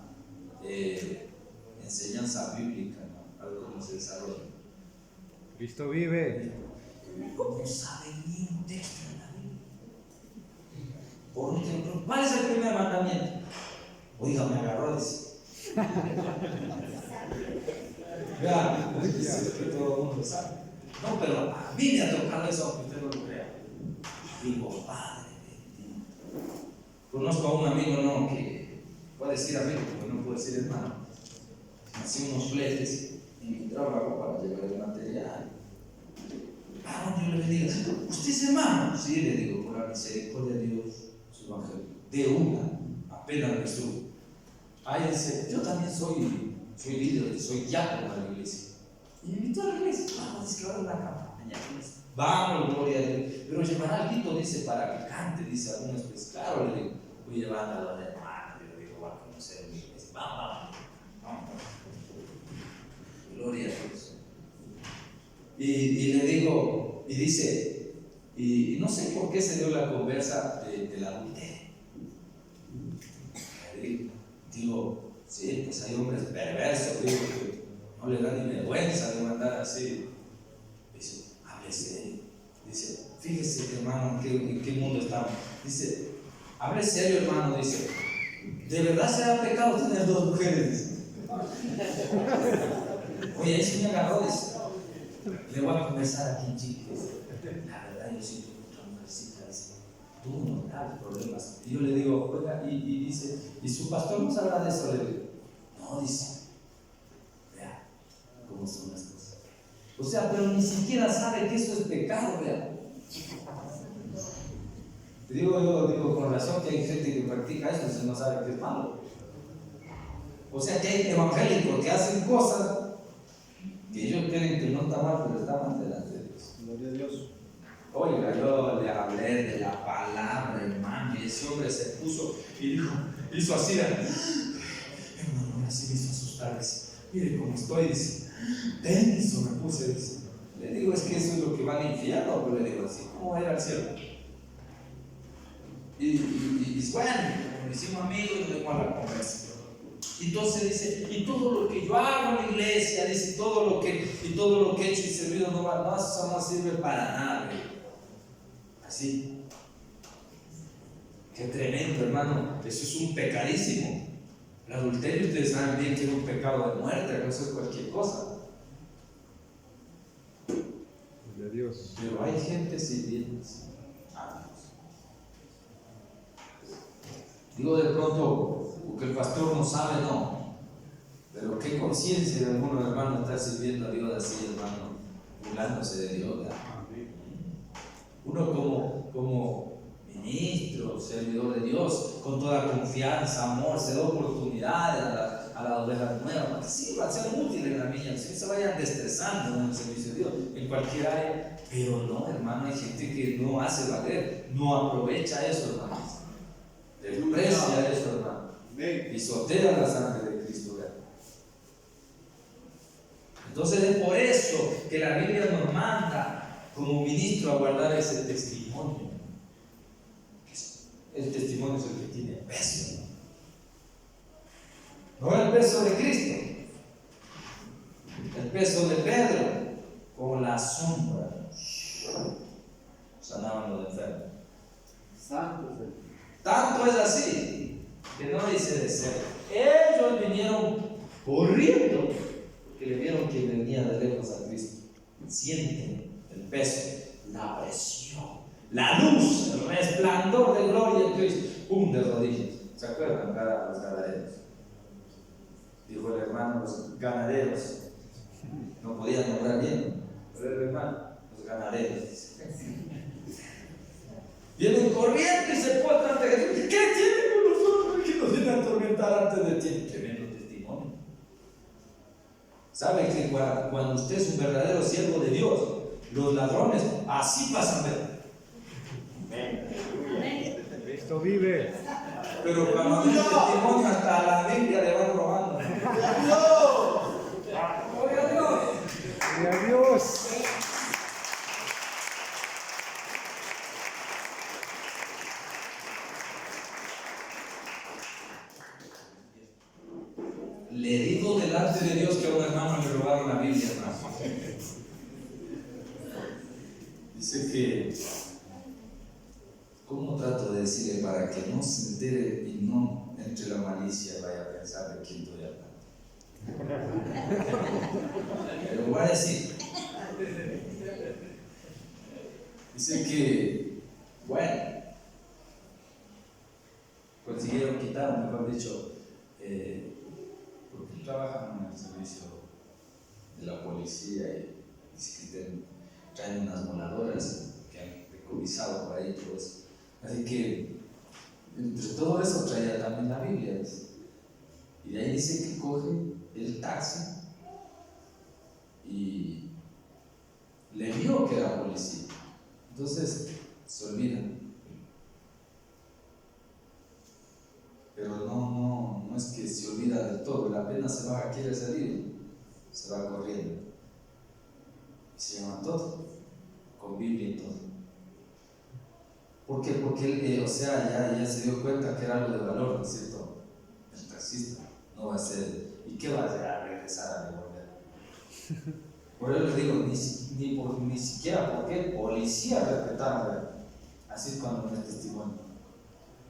enseñanza bíblica, ¿no? Algo como se desarrolla. Cristo vive. No saben ni un texto en la Biblia. Por ejemplo, ¿cuál es el primer mandamiento? Oiga, me agarró, dice. Vean, que todo el mundo sabe. No, pero a mí me ha tocado eso, aunque usted no lo crea. Digo, Padre bendito. Conozco a un amigo, no, que puede decir amigo, porque no puede decir hermano. Hacía unos fletes en mi trabajo para llevar el material. Yo le digo, ¿usted es hermano? Sí, le digo, por la misericordia de Dios, su evangelio. De una, apenas me subo. Ahí dice, yo también soy líder, soy diácono de la iglesia. Y me invitó a la iglesia. Vamos, dice que va a dar una campaña. Vamos, gloria a Dios. Pero llevará algo, dice, para que cante, dice algunos, pues claro, le digo, voy llevando a los hermanos, yo le digo, va a conocer mi iglesia. Vamos. Gloria a Dios. Y le digo, y dice, y no sé por qué se dio la conversa del adulterio. Digo, sí, pues hay hombres perversos, digo, que no le dan ni vergüenza de mandar así. Dice, hable serio. Dice, fíjese, hermano, en qué mundo estamos. Dice, hable serio, hermano. Dice, ¿de verdad será pecado tener dos mujeres? Dice. Oye, ahí sí me agarró, dice. Le voy a conversar aquí, chicos. La verdad, yo siento otra mujercita, dice. Tú no das problemas. Y yo le digo, oiga, y dice, ¿y su pastor no sabrá de eso? Le digo, no, dice, vea cómo son las cosas. O sea, pero ni siquiera sabe que eso es pecado, vea. Te digo con razón que hay gente que practica eso y no sabe que es malo. O sea, que hay evangélicos que hacen cosas que ellos creen que no está mal, pero está mal delante de Dios. Gloria a Dios. Oiga, yo le hablé de la palabra, hermano, y ese hombre se puso y dijo, hizo así, hermano, ahora sí me hizo asustar, dice, mire cómo estoy, dice, tenso me puse, dice. Le digo, es que eso es lo que va al infierno, pero le digo así, ¿cómo va a ir al cielo? Y bueno, como hicimos amigos, nos dimos a la conversa. Entonces dice, y todo lo que yo hago en la iglesia, dice, y todo lo que he hecho y servido eso no sirve para nada. Así. Qué tremendo, hermano. Eso es un pecadísimo. El adulterio, ustedes saben bien que es un pecado de muerte, no es cualquier cosa. De Dios. Pero hay gente sirviendo a Dios. Digo de pronto, porque el pastor no sabe, no. Pero qué conciencia de algunos hermanos estar sirviendo a Dios así, hermano, burlándose de Dios, ¿verdad? Uno como ministro, servidor de Dios, con toda confianza, amor, se da oportunidades a las ovejas nuevas, para que sí, va a ser útil en la viña, que se vayan destrezando en el servicio de Dios, en cualquier área. Pero no, hermano, hay gente que no hace valer, no aprovecha eso, hermano. Desprecia eso, hermano. Pisotea la sangre de Cristo, ¿verdad? Entonces es por eso que la Biblia nos manda como ministro a guardar ese testimonio. El testimonio es el que tiene peso, no el peso de Cristo, el peso de Pedro, como la sombra. Sanaban los enfermos. Santo. Tanto es así que no dice de ser. Ellos vinieron corriendo porque le vieron que venía de lejos a Cristo. Sienten el peso, la presión, la luz, el resplandor de gloria de Cristo. ¡Pum! De rodillas. ¿Se acuerdan? Para los ganaderos. Dijo el hermano, los ganaderos. No podían nombrar bien, pero el hermano, los ganaderos. Vienen corriendo y se postran ante Jesús. ¿Qué tiene con nosotros que nos viene a atormentar antes de ti? Tremendo testimonio. ¿Sabe que cuando usted es un verdadero siervo de Dios, los ladrones así pasan de? Cristo vive. Pero cuando hay testimonio, hasta a la Biblia le van robando. ¡Gloria a Dios! ¡Gloria a Dios! Le digo delante de Dios que a un hermano le robaron la Biblia, hermano. Dice que, ¿cómo trato de decirle para que no se entere y no entre la malicia vaya a pensar de quién estoy hablando? Pero voy a decir. Dice que, bueno, consiguieron quitar, mejor dicho, porque trabajan en el servicio de la policía y traen unas voladoras que han decomisado por ahí, pues. Así que entre todo eso traía también la Biblia, ¿ves? Y de ahí dice que coge el taxi y le vio que era policía, entonces se olvida. Pero no es que se olvida del todo, la pena se va, quiere salir, se va corriendo. Y se llama todo, con Biblia y todo. ¿Por qué? Porque él, o sea, ya se dio cuenta que era algo de valor, ¿no es cierto? El taxista no va a ser, ¿y qué va a hacer? A regresar a devolver. Por eso les digo, ni siquiera porque el policía respetaba, así es cuando no es testimonio.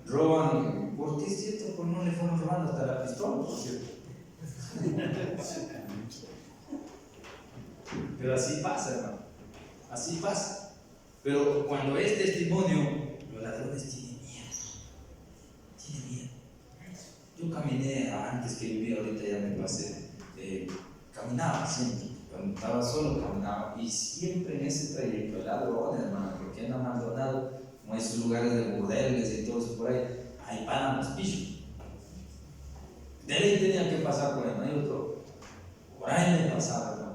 Roban, ¿por qué es cierto? Pues no le fueron robando hasta la pistola, por cierto. Pero así pasa, hermano. Así pasa. Pero cuando es testimonio, los ladrones tienen miedo. Tienen miedo. Yo caminé antes que vivía, ahorita ya me pasé. Caminaba siempre. Cuando estaba solo caminaba. Y siempre en ese trayecto, el ladrón, hermano, porque han abandonado como esos lugares de burdeles y todo eso por ahí paran los pisos. De ahí tenía que pasar por ahí, no hay otro. Por ahí me pasaba, hermano.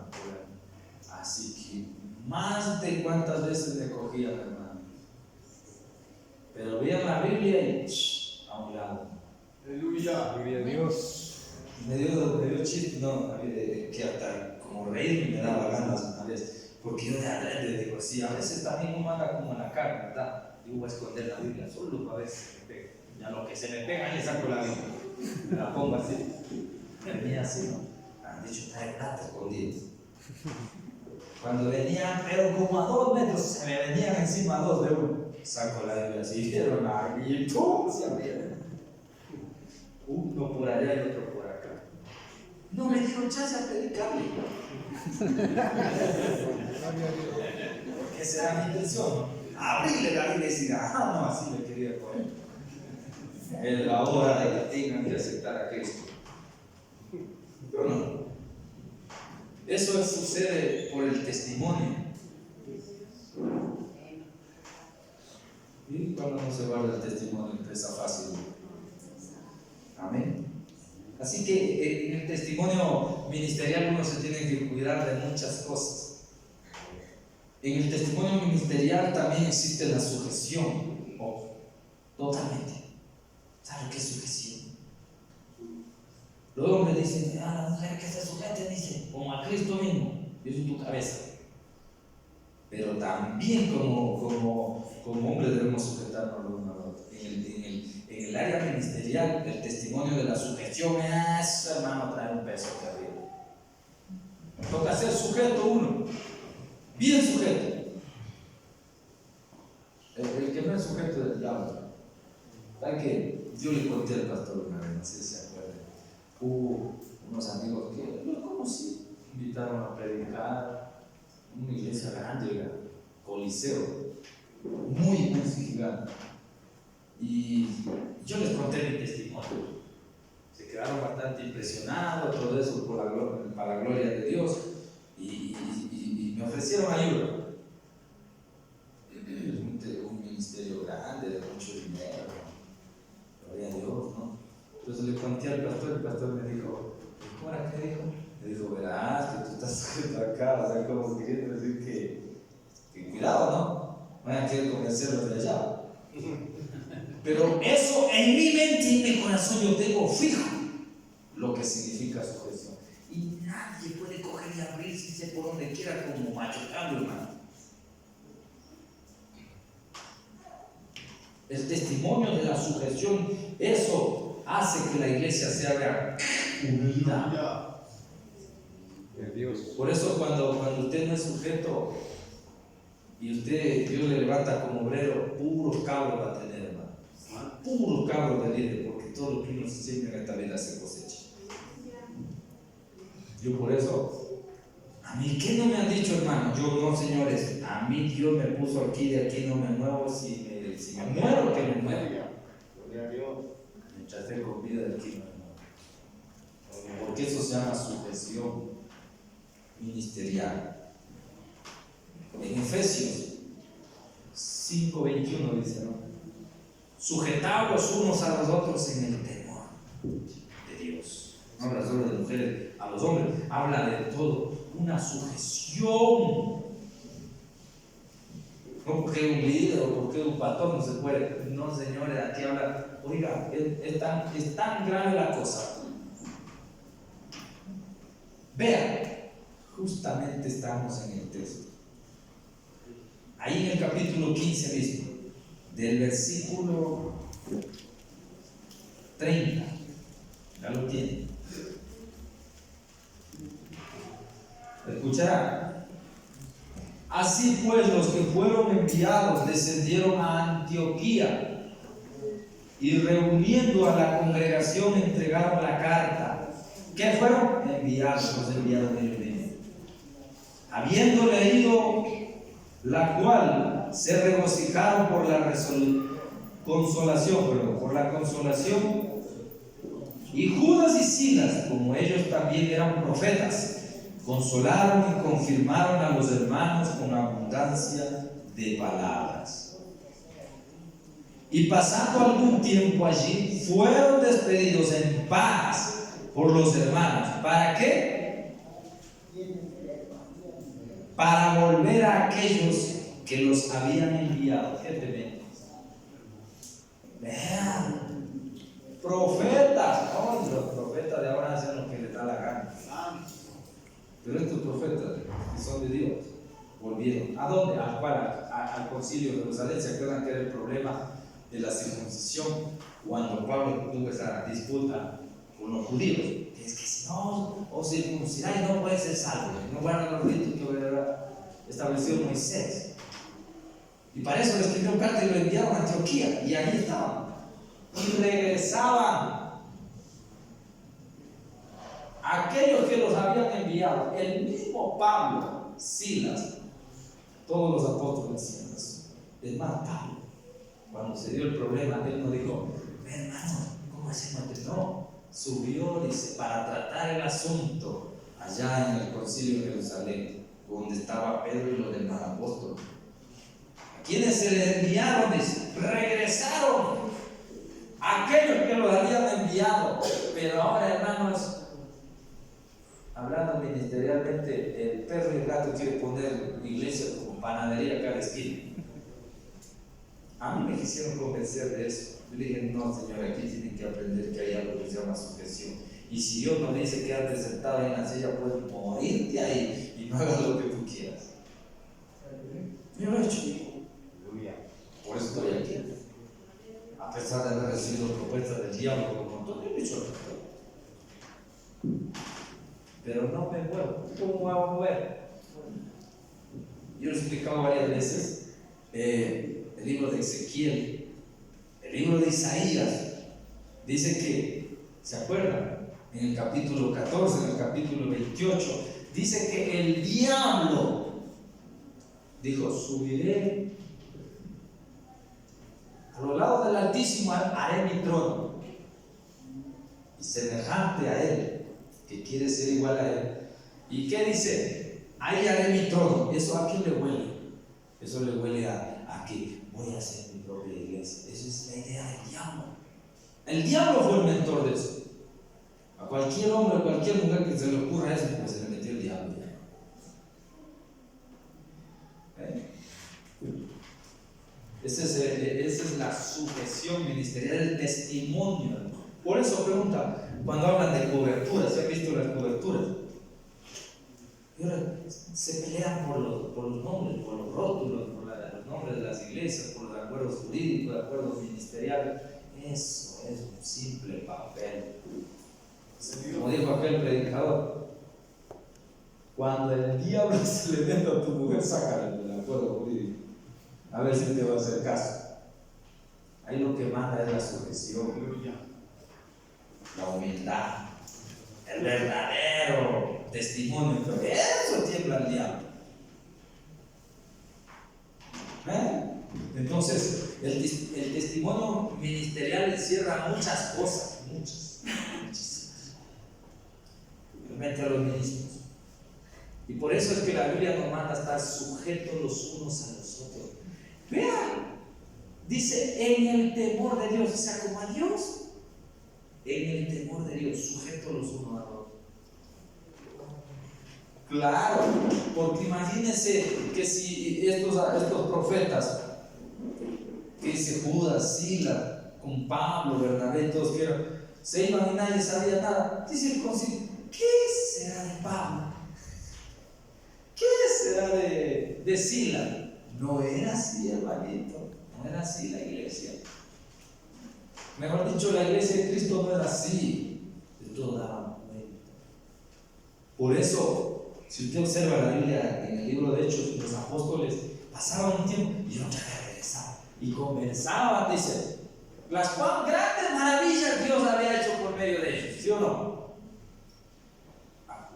Así que más de cuántas veces me cogían, hermano. Pero veían la Biblia y a un lado. Aleluya. Gloria a Dios. Me dio chiste, no, que hasta como reír me daba ganas una vez. Porque yo de adrede digo, sí, a veces también uno anda como en la carne, ¿verdad? Digo, voy a esconder la Biblia solo para ver si se me pega. Ya lo que se me pega, le saco la Biblia. Me la pongo así. Venía así, ¿no? Han dicho, está el gato escondido. Cuando venían, pero como a 2 metros, se me venían encima 2 de uno. Saco la Biblia así, vieron la Biblia y ¡pum! Se abría. Uno por allá y otro por acá. No me dieron chance a predicarle. Porque esa era mi intención. Abrirle la Biblia y decir, no, así me quería poner. Es la hora de que tengan que aceptar a Cristo. Pero no. Eso sucede por el testimonio. Y cuando no se guarda el testimonio empieza fácil. Amén. Así que en el testimonio ministerial uno se tiene que cuidar de muchas cosas. En el testimonio ministerial también existe la sujeción. Totalmente. ¿Sabe qué es sujeción? Los hombres dicen, la mujer que se sujete, dice, como a Cristo mismo. Yo soy tu cabeza. Pero también como hombres debemos sujetarnos los unos a los otros. En el área ministerial, el testimonio de la sujeción es, hermano, trae un peso terrible. Toca ser sujeto uno, bien sujeto. El que no es sujeto del diablo. ¿Sabe que yo le conté al pastor una vez, no sé si se acuerdan? Hubo unos amigos que los conocí, invitaron a predicar una iglesia grande, coliseo, muy gigante. Y yo les conté mi testimonio. Se quedaron bastante impresionados, todo eso para la gloria de Dios. Y me ofrecieron ayuda. Un ministerio grande, de mucho dinero. Gloria a Dios, ¿no? Entonces le conté al pastor, el pastor me dijo, ¿cómo era que dijo? Me dijo, verás que tú estás sujeto acá, o sea, como queriendo decir que cuidado, ¿no? Van a querer convencerlos de allá. Pero eso en mi mente y en mi corazón yo tengo fijo lo que significa sujeción. Y nadie puede coger y abrirse por donde quiera como macho cabro, hermano. El testimonio de la sujeción, eso hace que la iglesia se haga unida. Por eso cuando usted no es sujeto y Dios le levanta como obrero, puros cabros va a tener, hermano. Puros cabros de líder, porque todo lo que uno se siembra en esta vida se cosecha. Yo por eso, a mí, ¿qué no me han dicho, hermano? Yo no, señores, a mí Dios me puso aquí, de aquí no me muevo, si me muero, que me muero. Mientras tengo vida, de aquí no me muero. Porque eso se llama sujeción ministerial. En Efesios 5:21 dice, ¿no? Sujetaos los unos a los otros en el temor de Dios. No habla solo de mujeres, a los hombres, habla de todo, una sujeción. No porque un líder o porque un pastor no se puede. No, señores, aquí habla, oiga, es tan grave la cosa. Vean, justamente estamos en el texto. Ahí en el capítulo 15 mismo, del versículo 30, ya lo tienen. Escucharán. Así pues, los que fueron enviados descendieron a Antioquía y reuniendo a la congregación entregaron la carta. ¿Qué fueron? Enviados, los enviados de ellos mismos. Habiendo leído la cual se regocijaron por la consolación, y Judas y Silas, como ellos también eran profetas, consolaron y confirmaron a los hermanos con abundancia de palabras. Y pasando algún tiempo allí, fueron despedidos en paz por los hermanos. ¿Para qué? Para volver a aquellos que los habían enviado. ¿Qué te ven? Vean, profetas. No, los profetas de ahora hacen lo que les da la gana. Pero estos profetas que son de Dios volvieron. ¿A dónde? Al concilio de Jerusalén. ¿Se acuerdan que era el problema de la circuncisión? Cuando Pablo tuvo esa disputa con los judíos. Es que si no os circuncidáis no puede ser salvo. No guardan los ritos que estableció Moisés. Y para eso les escribió carta y lo enviaron a Antioquía. Y ahí estaban. Y regresaban aquellos que los habían enviado. El mismo Pablo, Silas, todos los apóstoles hacían eso. Es más, Pablo, cuando se dio el problema, él no dijo, hermano, ¿cómo hacemos? No, subió, dice, para tratar el asunto allá en el concilio de Jerusalén, donde estaba Pedro y los demás apóstoles. ¿A quienes se les enviaron? Dice, regresaron aquellos que los habían enviado, pero ahora, hermanos, hablando ministerialmente, el perro y el gato quieren poner iglesia como panadería cada esquina. A mí me quisieron convencer de eso. Yo le dije, no, señor, aquí tienen que aprender que hay algo que se llama sujeción. Y si Dios no dice que antes sentado en la silla puedes morirte ahí y no hagas lo que tú quieras. Yo lo he hecho. Por eso estoy aquí. A pesar de haber recibido propuestas del diablo por un montón, yo lo he hecho. Pero no me muevo. ¿Cómo me voy a mover? Yo lo he explicado varias veces. El libro de Ezequiel, el libro de Isaías, dice que, ¿se acuerdan? En el capítulo 14, en el capítulo 28, dice que el diablo dijo: subiré a los lados del Altísimo, haré mi trono, y semejante a él, que quiere ser igual a él. ¿Y qué dice? Ahí haré mi trono. ¿Eso a qué le huele? Eso le huele a que voy a hacer mi propia iglesia. Esa es la idea del diablo. El diablo fue el mentor de eso. A cualquier hombre, a cualquier mujer que se le ocurra eso, pues se le metió el diablo. Esa es la sujeción ministerial, el testimonio. Por eso pregunta, cuando hablan de coberturas, ¿se han visto las coberturas? Y ahora se pelean por los nombres, por los rótulos, por los nombres de las iglesias, por los acuerdos jurídicos, de acuerdos ministeriales. Eso es un simple papel. Como dijo aquel predicador, cuando el diablo se le meta a tu mujer, sácala del acuerdo jurídico, a ver si te va a hacer caso. Ahí lo que manda es la sujeción, la humildad, el verdadero testimonio. Eso tiembla el diablo. Entonces, el testimonio ministerial encierra muchas cosas, muchísimas. Realmente a los ministros. Y por eso es que la Biblia nos manda a estar sujetos los unos a los otros. Vean, dice en el temor de Dios, o sea, como a Dios, en el temor de Dios, sujetos los unos a los otros. Claro, porque imagínense que si estos profetas, que dice Judas, Silas, con Pablo, Bernabé y todos que eran, se iban y nadie sabía nada. Dice el concilio: ¿qué será de Pablo? ¿Qué será de Silas? No era así, hermanito, no era así la iglesia. Mejor dicho, la iglesia de Cristo no era así, de todo daban cuenta. Por eso, si usted observa la Biblia en el libro de Hechos, los apóstoles pasaban un tiempo y otros regresaban y conversaban, dice, las grandes maravillas Dios había hecho por medio de ellos, ¿sí o no?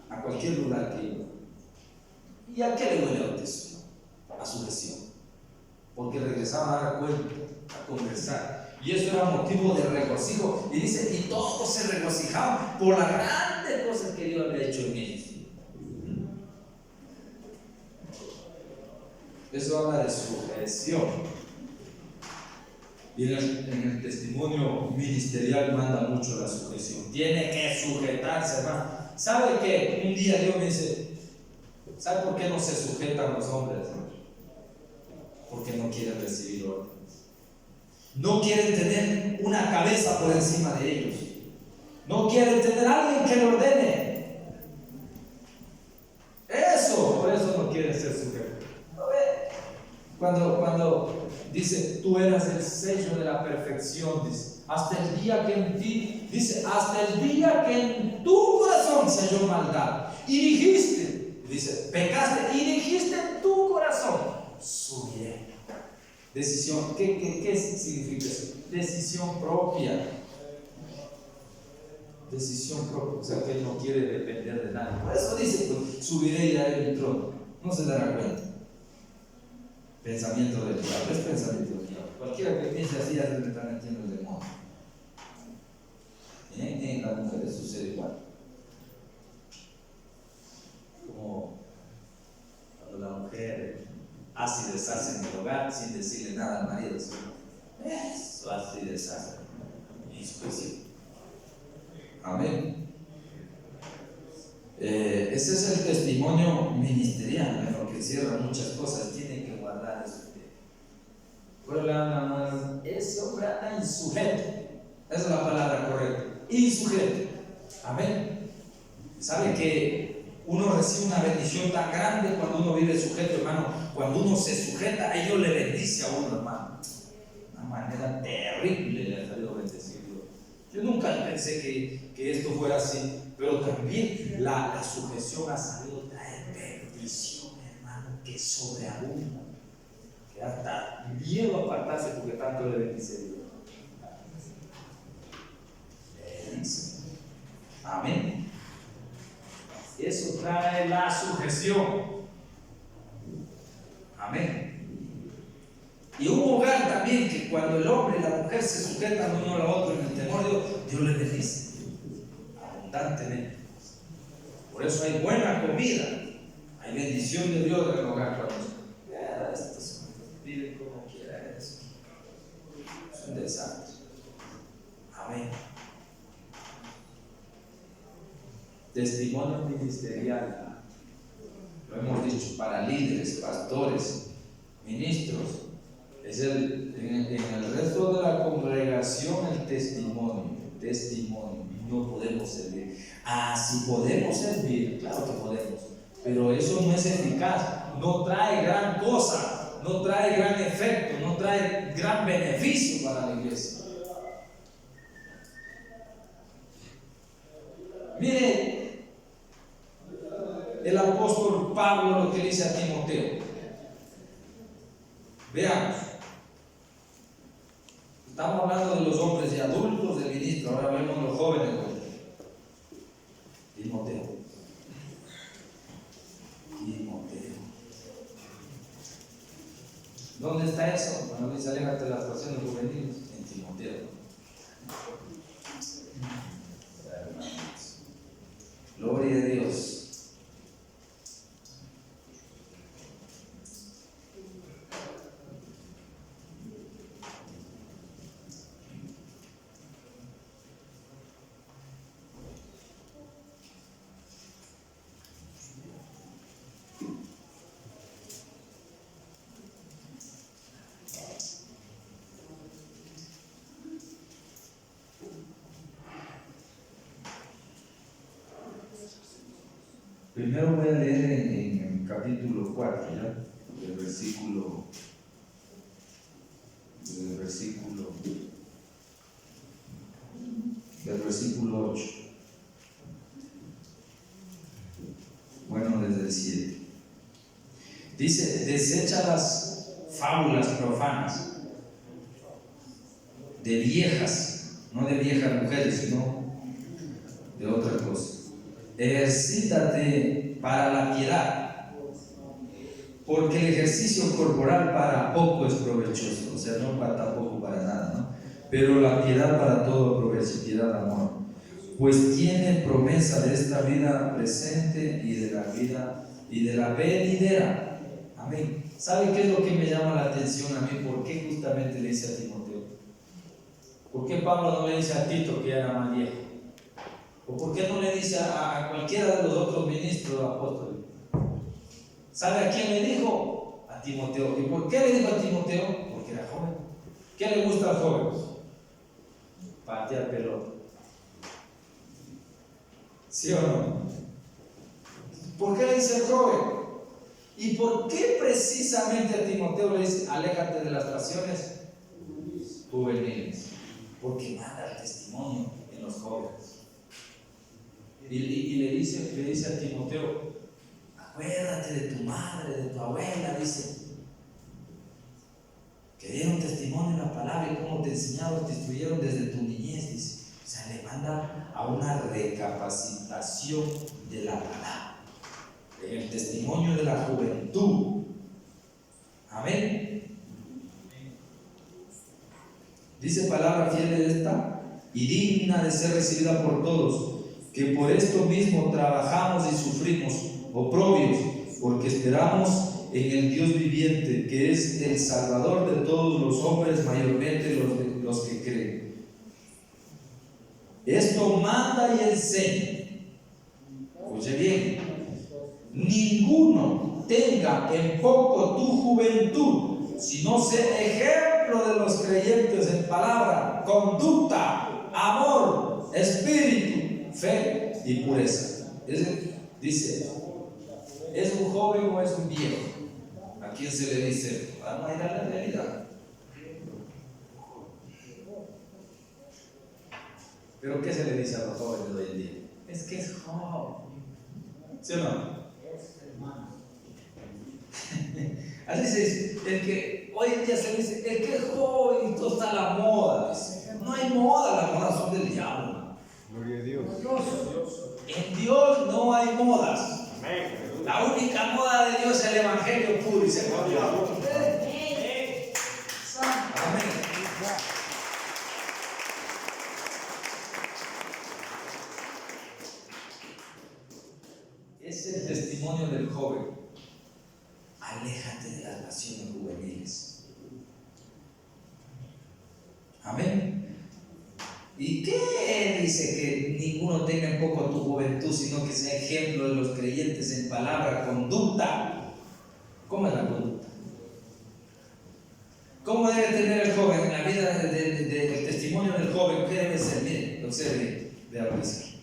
A cualquier lugar que iba. ¿Y a qué le huele a eso? A sujeción. Porque regresaban a dar cuenta, a conversar. Y eso era motivo de regocijo. Y dice, y todos se regocijaban por las grandes cosas que Dios había hecho en ellos. Eso habla de sujeción. Y en el testimonio ministerial manda mucho la sujeción. Tiene que sujetarse, hermano. ¿Sabe que un día Dios me dice, ¿sabe por qué no se sujetan los hombres? Porque no quieren recibir órdenes. No quieren tener una cabeza por encima de ellos. No quieren tener a alguien que lo ordene. Eso, por eso no quieren ser sujetos. Cuando dice, tú eras el sello de la perfección, dice, hasta el día que en ti, dice, hasta el día que en tu corazón se halló maldad. Y dijiste, dice, pecaste y dijiste en tu corazón, subiré. Decisión, ¿qué significa eso? Decisión propia. Decisión propia, o sea que él no quiere depender de nadie. Por eso dice, pues, subiré y haré mi trono. No se dará cuenta. Pensamiento del diablo, es pensamiento del diablo. Cualquiera que piense así ya se le está metiendo el demonio. En las mujeres sucede igual. Como cuando la mujer hace y deshace en el hogar sin decirle nada al marido. Eso hace y deshace. Y después sí. Amén. Ese es el testimonio ministerial, en lo que cierra muchas cosas. Tiene que guardar eso. Ese hombre anda insujeto. Esa es la palabra correcta. Insujeto. Amén. ¿Sabe que uno recibe una bendición tan grande cuando uno vive sujeto, hermano? Cuando uno se sujeta, a ellos le bendice a uno, hermano. De una manera terrible le ha salido bendecido. Yo nunca pensé que esto fuera así, pero también la sujeción ha sabido traer bendición, hermano, que sobreabunda, que hasta miedo a apartarse porque tanto le bendice Dios. Amén. Eso trae la sujeción. Amén. Y un hogar también que cuando el hombre y la mujer se sujetan uno al otro en el temor de Dios, Dios le bendice abundantemente. Por eso hay buena comida, hay bendición de Dios en el hogar. Cuando estos viven como quieran, es un desastre. Amén. Testimonio ministerial, lo hemos dicho, para líderes, pastores, ministros. Es en el resto de la congregación el testimonio. No podemos servir. Si podemos servir, claro que podemos, pero eso no es eficaz, no trae gran cosa, no trae gran efecto, no trae gran beneficio para la iglesia. Mire el apóstol Pablo lo que dice a Timoteo. Veamos. Estamos hablando de los hombres y adultos del ministro, ahora vemos los jóvenes. Timoteo. ¿Dónde está eso? Cuando dice aléjate de las pasiones juveniles, en Timoteo. Gloria a Dios. Primero voy a leer en el capítulo 4, ¿ya? Del versículo 8. Bueno, desde el 7. Dice: desecha las fábulas profanas de viejas, no de viejas mujeres, sino de otra cosa. Ejercítate para la piedad, porque el ejercicio corporal para poco es provechoso, o sea, no para tampoco para nada, ¿no? Pero la piedad para todo provecho, piedad, amor, pues tiene promesa de esta vida presente y de la venidera. Amén. ¿Sabe qué es lo que me llama la atención a mí? ¿Por qué justamente le dice a Timoteo? ¿Por qué Pablo no le dice a Tito, que era más viejo? ¿O por qué no le dice a cualquiera de los otros ministros apóstoles? ¿Sabe a quién le dijo? A Timoteo. ¿Y por qué le dijo a Timoteo? Porque era joven. ¿Qué le gusta al joven? Patear pelota. ¿Sí o no? ¿Por qué le dice al joven? ¿Y por qué precisamente a Timoteo le dice: aléjate de las pasiones juveniles? Porque manda el testimonio en los jóvenes. Y le dice a Timoteo: acuérdate de tu madre, de tu abuela, dice, que dieron testimonio en la palabra y cómo te enseñaron, te instruyeron desde tu niñez, dice. O sea, le manda a una recapacitación de la palabra, en el testimonio de la juventud. Amén. Dice palabra fiel de esta y digna de ser recibida por todos, que por esto mismo trabajamos y sufrimos oprobios, porque esperamos en el Dios viviente, que es el Salvador de todos los hombres, mayormente los que creen. Esto manda y enseña. Escuche bien, ninguno tenga en poco tu juventud, sino sé ejemplo de los creyentes en palabra, conducta, amor, espíritu, fe y pureza. Dice, ¿es un joven o es un viejo? ¿A quién se le dice? Vamos a ir a la realidad. ¿Pero qué se le dice a los jóvenes de hoy en día? Es que es joven. ¿Sí o no? Así se dice, el que hoy en día se dice, el que es joven y todo está a la moda. Dice. No hay moda, las modas son del diablo. Gloria a Dios. En Dios no hay modas. La única moda de Dios es el evangelio puro y se volvió. Amén. Es el testimonio del joven. Aléjate de las pasiones juveniles. Amén. ¿Y qué dice que ninguno tenga en poco tu juventud, sino que sea ejemplo de los creyentes en palabra, conducta? ¿Cómo es la conducta? ¿Cómo debe tener el joven en la vida del testimonio del joven? ¿Qué debe ser? Miren, observe, de apreciar.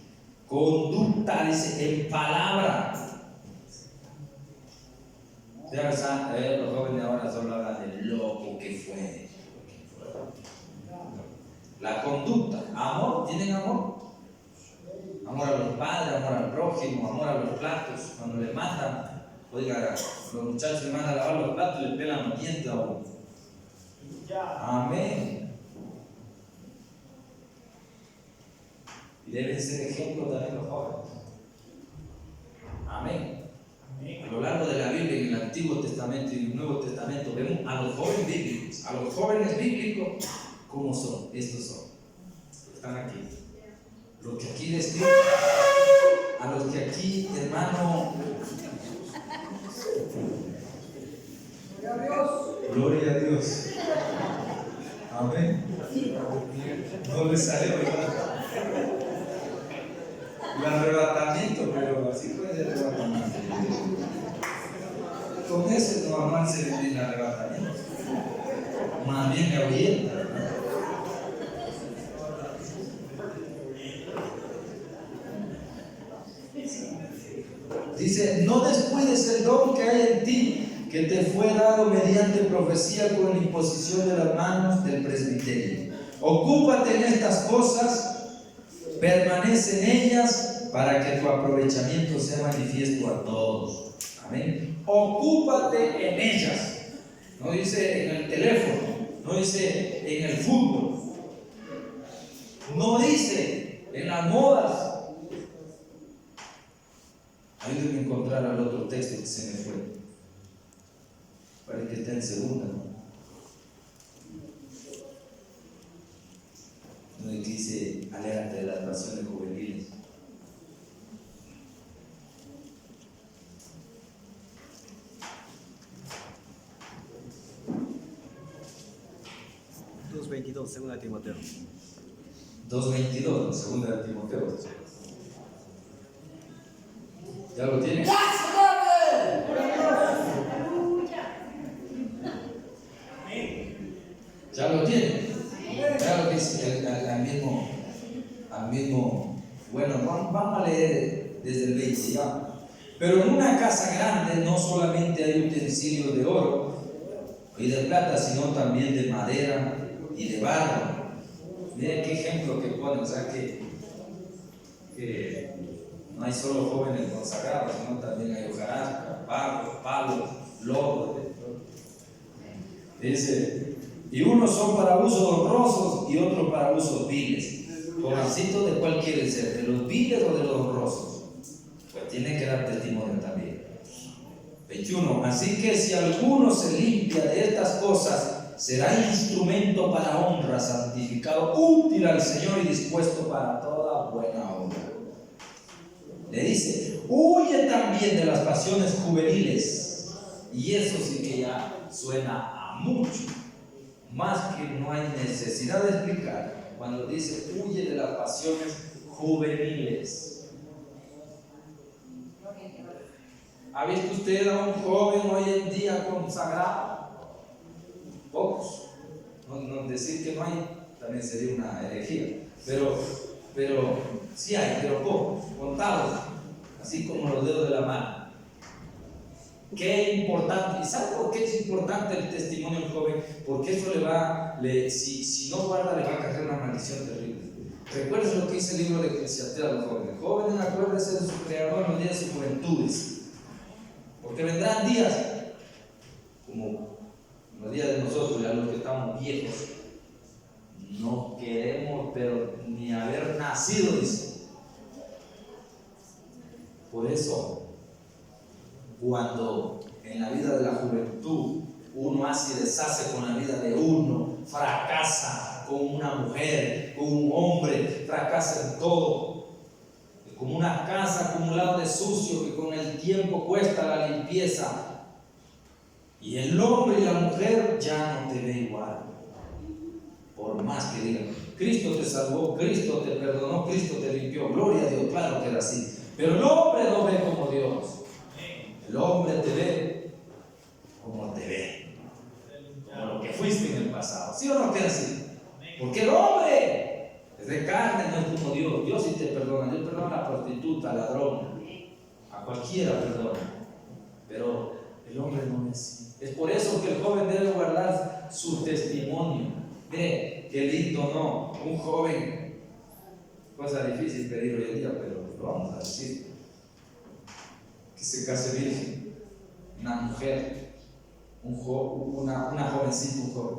Conducta, dice, en palabra. Ya los jóvenes ahora solo hablan del loco que fue. La conducta, amor, ¿tienen amor? Amor a los padres, amor al prójimo, amor a los platos. Cuando le mandan, oiga, los muchachos le mandan a lavar los platos y le pelan los dientes a uno. Amén. Y deben ser ejemplos también los jóvenes. Amén. A lo largo de la Biblia, en el Antiguo Testamento y en el Nuevo Testamento, vemos a los jóvenes bíblicos. A los jóvenes bíblicos, ¿cómo son? Estos son. Están aquí. Los que aquí describen, a los que aquí, hermano. Gloria a Dios. Amén. No le salió el arrebatamiento, pero así fue el arrebatamiento. Con ese normal se le viene el arrebatamiento. Más bien me ahuyenta. Dice, no descuides el don que hay en ti, que te fue dado mediante profecía con la imposición de las manos del presbiterio. Ocúpate en estas cosas, permanece en ellas, para que tu aprovechamiento sea manifiesto a todos. Amén. Ocúpate en ellas. No dice en el teléfono, no dice en el fútbol, no dice en las modas. Ayúdenme a encontrar al otro texto que se me fue. Para que esté en segunda, ¿no? Donde dice, aléjate de las pasiones juveniles. Dos 22, segunda de Timoteo. 2:22, segunda de Timoteo. ¿Ya lo tienes? ¿Ya lo tiene? Ya lo dice al mismo. Bueno, vamos a leer desde el 20 ya. Pero en una casa grande no solamente hay utensilios de oro y de plata, sino también de madera y de barro. Miren qué ejemplo que pone, o sea que no hay solo jóvenes consagrados, sino también hay hojarasca, barro, palos, lodo. Dice, y unos son para usos honrosos y otros para usos viles. Jovencitos, ¿de cuál quieren ser? ¿De los viles o de los honrosos? Pues tienen que dar testimonio también. 21. Así que si alguno se limpia de estas cosas, será instrumento para honra, santificado, útil al Señor y dispuesto para toda buena obra. Le dice, huye también de las pasiones juveniles. Y eso sí que ya suena a mucho. Más que no hay necesidad de explicar. Cuando dice, huye de las pasiones juveniles. ¿Ha visto usted a un joven hoy en día consagrado? Pocos. No decir que no hay también sería una herejía. Pero sí hay, pero pocos, contados, así como los dedos de la mano. Qué importante. ¿Y sabe por qué es importante el testimonio del joven? Porque eso si no guarda, le va a caer una maldición terrible. Recuerden lo que dice el libro de Eclesiastés a los jóvenes. Jóvenes, acuérdense de su creador en los días de su juventud. Porque vendrán días, como los días de nosotros, ya los que estamos viejos, no queremos, pero ni haber nacido, dice. Por eso, cuando en la vida de la juventud uno hace y deshace con la vida de uno, fracasa con una mujer, con un hombre, fracasa en todo. Como una casa acumulada de sucio que con el tiempo cuesta la limpieza. Y el hombre y la mujer ya no te ve igual. Por más que digan, Cristo te salvó, Cristo te perdonó, Cristo te limpió, gloria a Dios, claro que era así. Pero el hombre no ve como Dios. El hombre te ve como te ve, como lo que fuiste en el pasado. ¿Sí o no queda así? Porque el hombre es de carne, no es como Dios. Dios sí te perdona. Dios perdona a la prostituta, al ladrón, a cualquiera perdona. Pero el hombre no es así. Es por eso que el joven debe guardar su testimonio. Mire, qué lindo, ¿no? Un joven, cosa difícil pedir hoy en día, pero lo vamos a decir. Que se case virgen, una mujer, una jovencita, un joven.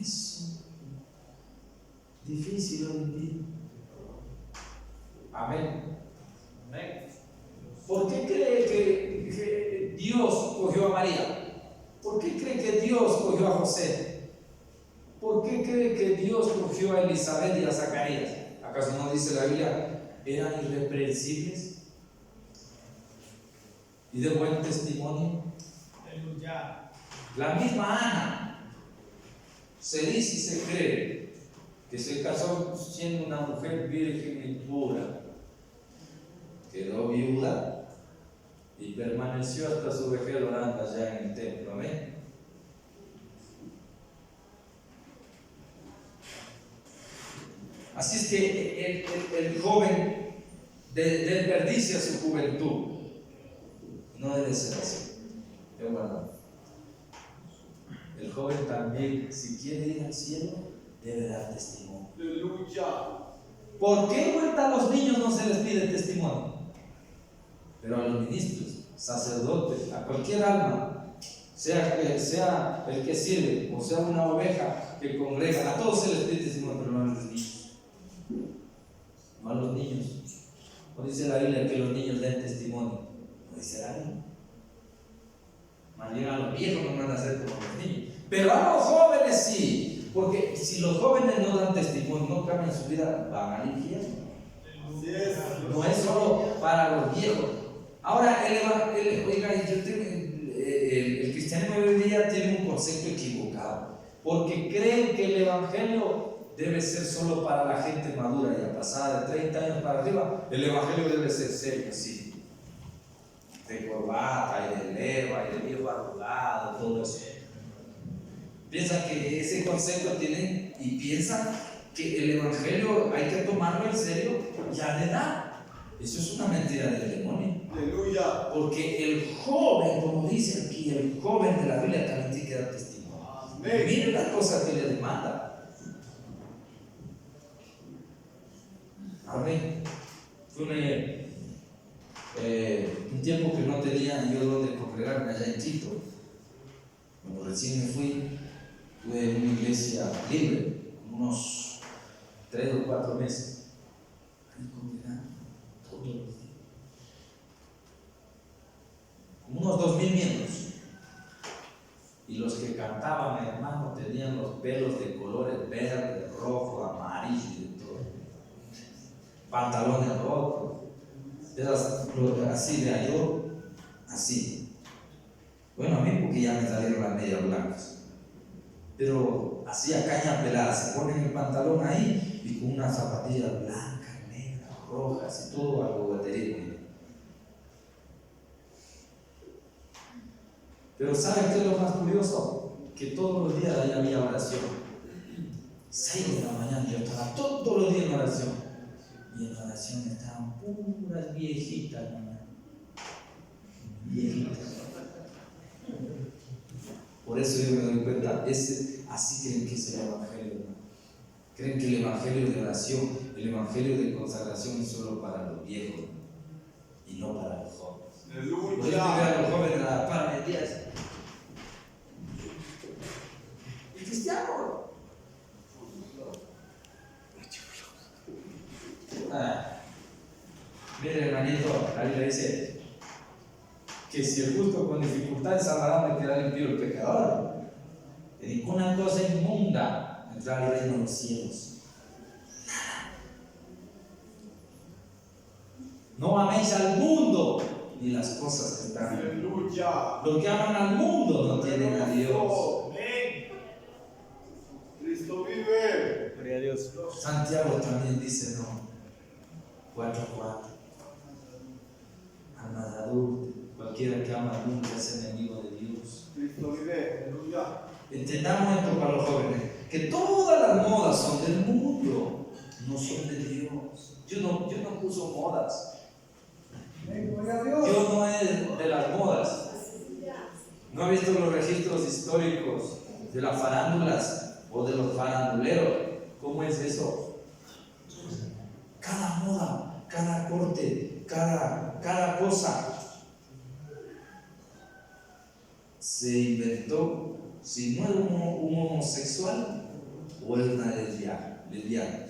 Eso, difícil hoy en día. Amén. ¿Por qué cree que Dios cogió a María? ¿Por qué cree que Dios cogió a José? ¿Por qué cree que Dios cogió a Elizabeth y a Zacarías? ¿Acaso no dice la Biblia? Eran irreprensibles y de buen testimonio. Aleluya. La misma Ana se dice y se cree que se casó siendo una mujer virgen y pura, quedó viuda y permaneció hasta su vejez orando allá en el templo. Amén. Así es que el joven desperdicia su juventud. No debe ser así. El joven también, si quiere ir al cielo, debe dar testimonio. Aleluya. ¿Por qué vuelta a los niños no se les pide testimonio? Pero a los ministros, sacerdotes, a cualquier alma, sea el que sirve o sea una oveja que congrega, a todos se les pide testimonio, pero no a los niños. No a los niños. No dice la Biblia que los niños den testimonio. No dice la Biblia. Más bien a los viejos no van a ser como los niños. Pero a los jóvenes sí. Porque si los jóvenes no dan testimonio, no cambian su vida, van al infierno. No es solo para los viejos. Ahora, el cristianismo de hoy día tiene un concepto equivocado. Porque creen que el evangelio debe ser solo para la gente madura, ya pasada de 30 años para arriba. El evangelio debe ser serio, sí. De corbata y de leva y de viejo arrugado, todo eso. Piensan que ese concepto tienen y piensan que el evangelio hay que tomarlo en serio ya de edad. Eso es una mentira del demonio. Aleluya. Porque el joven, como dice aquí, el joven de la Biblia también tiene que dar testimonio. Amén. Miren las cosas que le demanda. Amén. Fue un tiempo que no tenía yo donde congregarme allá en Quito. Cuando recién me fui, tuve una iglesia libre, unos 3 o 4 meses. Ahí congregando todos los días. Como unos 2,000 miembros. Y los que cantaban, hermano, tenían los pelos de colores verde, rojo, amarillo y de todo. Pantalones rotos. Así de ayo, así. Bueno, a mí porque ya me salieron las medias blancas. Pero así a caña pelada, se ponen el pantalón ahí y con unas zapatillas blancas, negras, rojas y todo algo terrible. Pero ¿saben qué es lo más curioso? Que todos los días ahí había oración. 6 de la mañana yo estaba todos los días en oración. Y en la oración estaban puras viejitas, hermano. Viejitas. Por eso yo me doy cuenta, así creen que es el Evangelio, hermano. Creen que el Evangelio de oración, el Evangelio de consagración es solo para los viejos y no para los jóvenes. Por eso veo a los jóvenes a la par de días. ¿Y cristiano? Mire, hermanito, la Biblia dice que si el justo con dificultades salvará de quedar impío el pecador, que ninguna cosa inmunda entrará al reino de los cielos. No améis al mundo ni las cosas que están. Aleluya. Los que aman al mundo no tienen a Dios. Amén. Cristo vive. Gloria a Dios. Santiago también dice, no, 4:4. Amador, cualquiera que ama al mundo es enemigo de Dios. Cristo vive. Aleluya. Entendamos esto para los jóvenes, que todas las modas son del mundo, no son de Dios. Yo no uso modas. Dios no es de las modas. No he visto los registros históricos de las farándulas o de los faranduleros. ¿Cómo es eso? Cada moda, cada corte, cada cosa se inventó. Si no es un homosexual o es una lesbiana.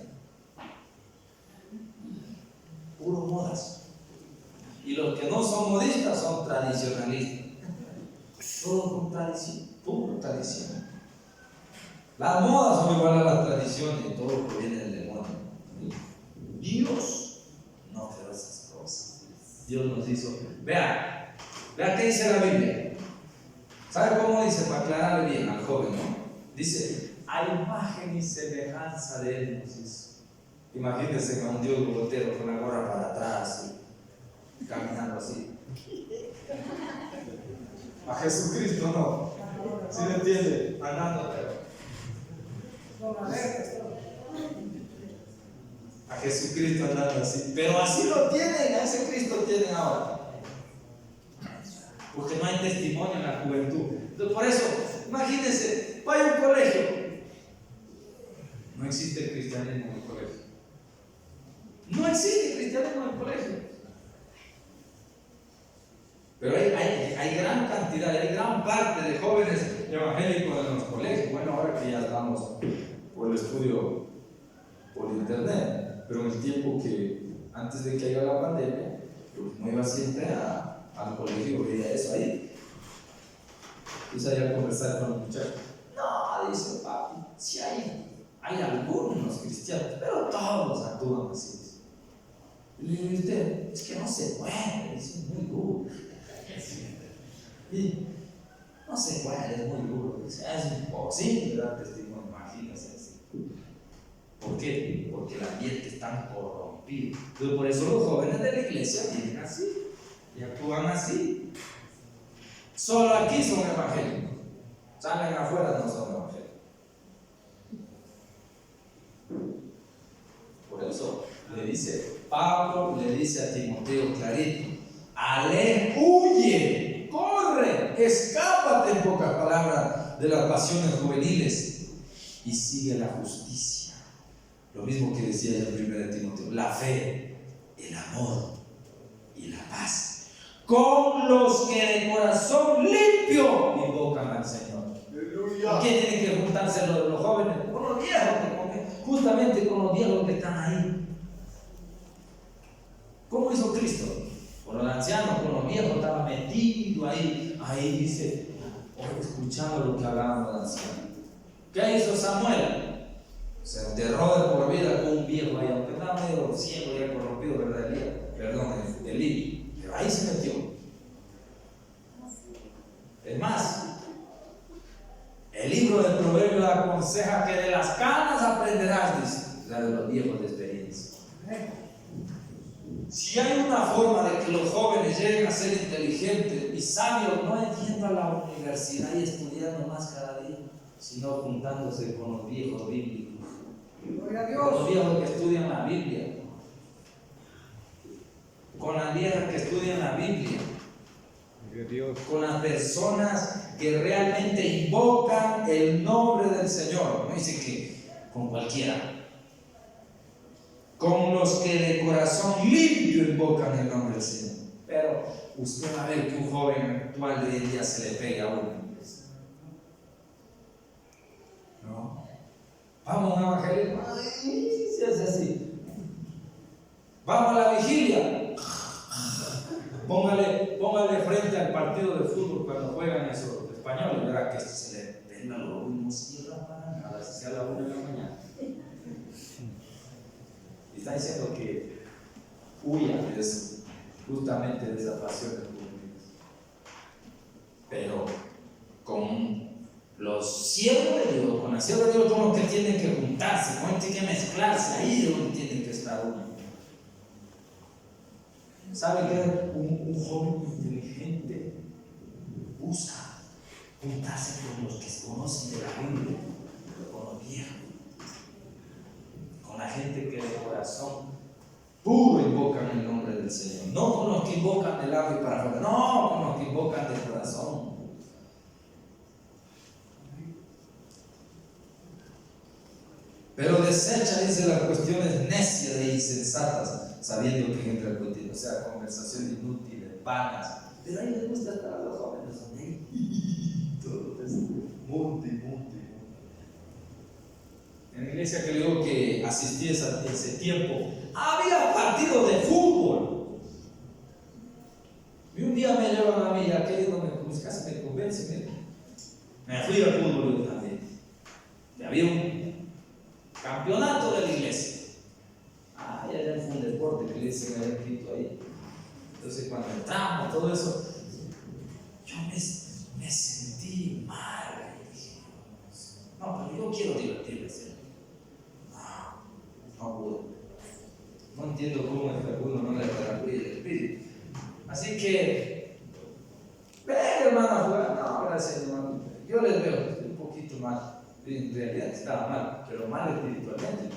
Puro modas. Y los que no son modistas son tradicionalistas. Todo con tradición, puro tradición. Las modas son igual a las tradiciones y todo proviene del demonio. Dios no creó esas cosas. Dios nos hizo. Vea qué dice la Biblia. ¿Sabe cómo dice? Para aclararle bien al joven, ¿no? Dice, a imagen y semejanza de él nos hizo. Imagínense a un Dios bogotero con la gorra para atrás y caminando así. A Jesucristo no. ¿Sí me entiende? Andando, a Jesucristo andando así. Pero así lo tienen, a ese Cristo tienen ahora. Porque no hay testimonio en la juventud. Entonces, por eso, imagínense, vaya a un colegio. No existe cristianismo en el colegio. No existe cristianismo en el colegio. Pero hay gran cantidad, hay gran parte de jóvenes evangélicos en los colegios. Bueno, ahora que ya estamos por el estudio por internet, pero en el tiempo que antes de que haya la pandemia, yo me iba siempre al colegio y veía eso ahí. Y salía a conversar con los muchachos. No, dice papi, si hay algunos cristianos, pero todos actúan así. Y le digo, usted, es que no se puede, es muy duro. Y no se puede, es muy duro. Es imposible dar testimonio, imagínense así. ¿Por qué? Porque el ambiente es tan corrompido. Entonces, por eso los jóvenes de la iglesia vienen así y actúan así. Solo aquí son evangélicos. Salen afuera, no son evangélicos. Por eso Pablo le dice a Timoteo clarito: huye, corre, escápate, en pocas palabras, de las pasiones juveniles y sigue la justicia. Lo mismo que decía el 1 Timoteo: la fe, el amor y la paz, con los que de corazón limpio invocan al Señor. ¿Con quién tienen que juntarse los jóvenes? Con los viejos, justamente con los viejos que están ahí. ¿Cómo hizo Cristo? Con los ancianos, con los viejos, estaba metido ahí dice, escuchando lo que hablaban los ancianos. ¿Qué hizo Samuel? Se enterró de por vida con un viejo ahí, aunque estaba medio ciego y corrompido, ¿verdad? Elí. Pero ahí se metió. Es más, el libro de Proverbios aconseja que de las canas aprenderás, dice, iglesia. Si hay una forma de que los jóvenes lleguen a ser inteligentes y sabios, no yendo a la universidad y estudiando más cada día, sino juntándose con los viejos bíblicos, con los viejos que estudian la Biblia, con las viejas que estudian la Biblia, con las personas que realmente invocan el nombre del Señor. No dice que con cualquiera, con los que de corazón limpio invocan el nombre del Señor. Pero usted va a ver que un joven actual de hoy en día se le pega a uno. ¿No? Vamos a un evangelismo. Ay, se hace así. Vamos a la vigilia. Póngale frente al partido de fútbol cuando juegan esos españoles, verá que se le pega lo mismo, cierra para nada, si sea a la 1 de la mañana. Y está diciendo que huyan de eso, justamente de esa pasión del juvenil. Pero con los siervos de Dios, con la sierva de Dios, son los que tienen que juntarse, no tienen que mezclarse, ahí es donde tienen que estar uno. ¿Sabe qué? Un joven inteligente busca juntarse con los que conocen de la Biblia, con los viejos, con la gente que de corazón puro invocan el nombre del Señor, no con los que invocan del lado y para afuera, no, con los que invocan de corazón. Pero desecha, dice, las cuestiones necias e insensatas, sabiendo que entra el continuo, o sea, conversaciones inútiles, vanas. Pero ahí les gusta estar a los jóvenes, donde hay todo eso, monte. En la iglesia que le digo que asistí ese tiempo, había partidos de fútbol. Y un día me llevan a mí, casi me convence, me fui al fútbol yo también. Y había un campeonato de la iglesia. Ya fue un deporte que le dicen había escrito ahí. Entonces cuando entramos, todo eso, yo me sentí mal. Y dije, no, pero yo quiero divertirme. No pude. No entiendo cómo es que a alguno no le redarguye el espíritu. Así que, ven hermano a jugar. No, gracias hermano. Yo les veo un poquito mal. En realidad estaba mal, pero mal espiritualmente.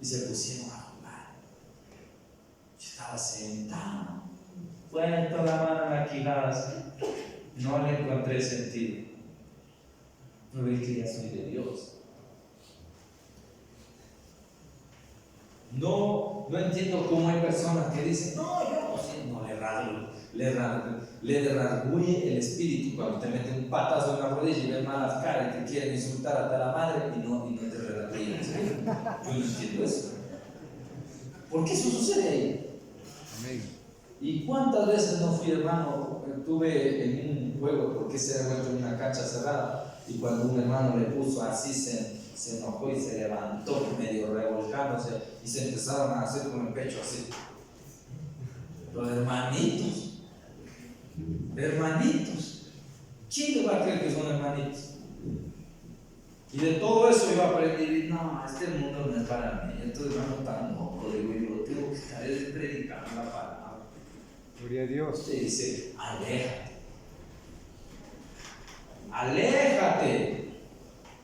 Y se pusieron a jugar. Yo estaba sentado, puesto la mano en la quijada así. No le encontré sentido. No ve que ya soy de Dios. No entiendo cómo hay personas que dicen, no, yo no sé, no le rasguye el espíritu cuando te meten un patazo en la rodilla y ven malas caras y te quieren insultar hasta la madre y no te rasguye el espíritu. Yo no entiendo eso. ¿Por qué eso sucede ahí? Amén. ¿Y cuántas veces no fui, hermano? Estuve en un juego, porque se ha vuelto en una cancha cerrada, y cuando un hermano le puso así, se enojó y se levantó medio revolcándose y se empezaron a hacer con el pecho así. Los hermanitos, ¿quién le va a creer que son hermanitos? Y de todo eso yo aprendí, no, este mundo no es para mí, estos hermanos están locos, digo yo, tengo que estar predicando la palabra. Gloria a Dios. Usted dice, aléjate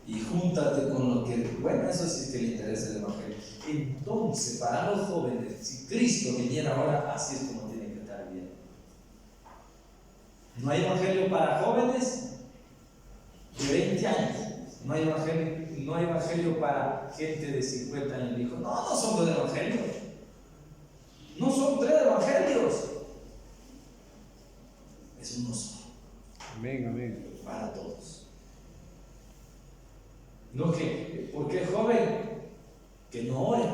y júntate con lo que, bueno, eso sí que le interesa el evangelio. Entonces, para los jóvenes, si Cristo viniera ahora, así es como tiene que estar bien. No hay evangelio para jóvenes de 20 años. No hay evangelio para gente de 50 años. Dijo, no son 2 evangelios. No son 3 evangelios. Es uno solo. Amén. Para todos. No que, porque es joven, que no ore.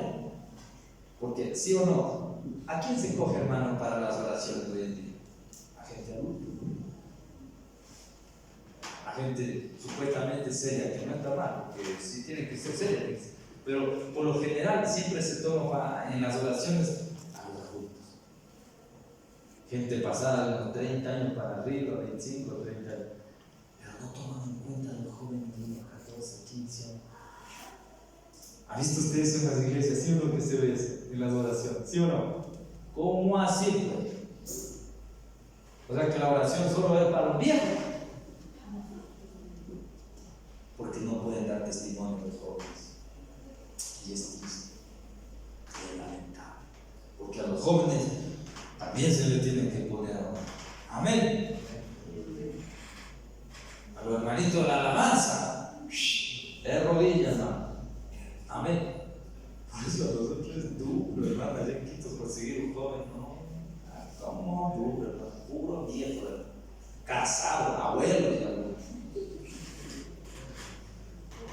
Porque, ¿sí o no? ¿A quién se coge, hermano, para las oraciones de hoy en día? A gente adulta. A gente supuestamente seria, que no está mal, que sí tiene que ser seria. Pero por lo general siempre se toma en las oraciones a los adultos. Gente pasada de unos 30 años para arriba, 25, 30 años. Pero no toman en cuenta a los jóvenes de 14, 15 años. ¿Ha visto ustedes en las iglesias? ¿Sí o no que se ve eso en la adoración? ¿Sí o no? ¿Cómo así, pues? O sea que la oración solo es para los viejos. Porque no pueden dar testimonio los jóvenes. Y es triste, es lamentable. Porque a los jóvenes también se les tiene que poner a orar. Amén. A los hermanitos de la alabanza, de rodillas, ¿no? Amén. Por eso a nosotros es duro, hermano, allá en Quito conseguir un joven, ¿no? ¿Cómo duro, hermano? Puro viejo, hermano. Casado, abuelo y abuelo.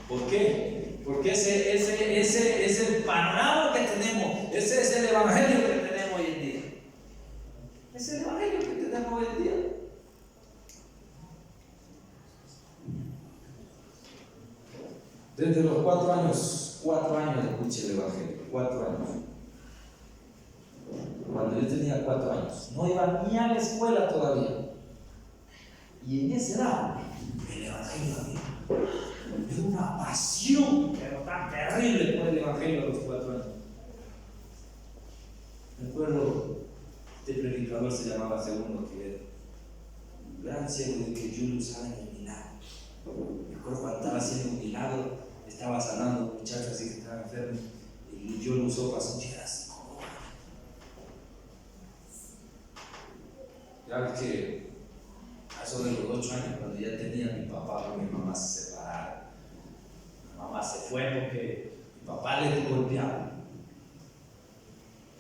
¿Por qué? Porque ese es el panorama que tenemos, ese es el evangelio que tenemos hoy en día. Es el evangelio que tenemos hoy en día. Desde los 4 años escuché el evangelio, 4 años. Cuando yo tenía 4 años, no iba ni a la escuela todavía. Y en esa edad, el evangelio había. Es una pasión, pero tan terrible por el evangelio a los 4 años. Me acuerdo, este predicador se llamaba Segundo Quevedo, un gran ciego de que yo lo usaba en el milagro. Me acuerdo cuando estaba haciendo un milagro, estaba sanando a un muchacho así que estaba enfermo, y yo lo usó para sentir así como. Ya ves que a eso de los 8 años, cuando ya tenía mi papá, porque mi mamá se separaron. Mi mamá se fue porque mi papá le golpeaba.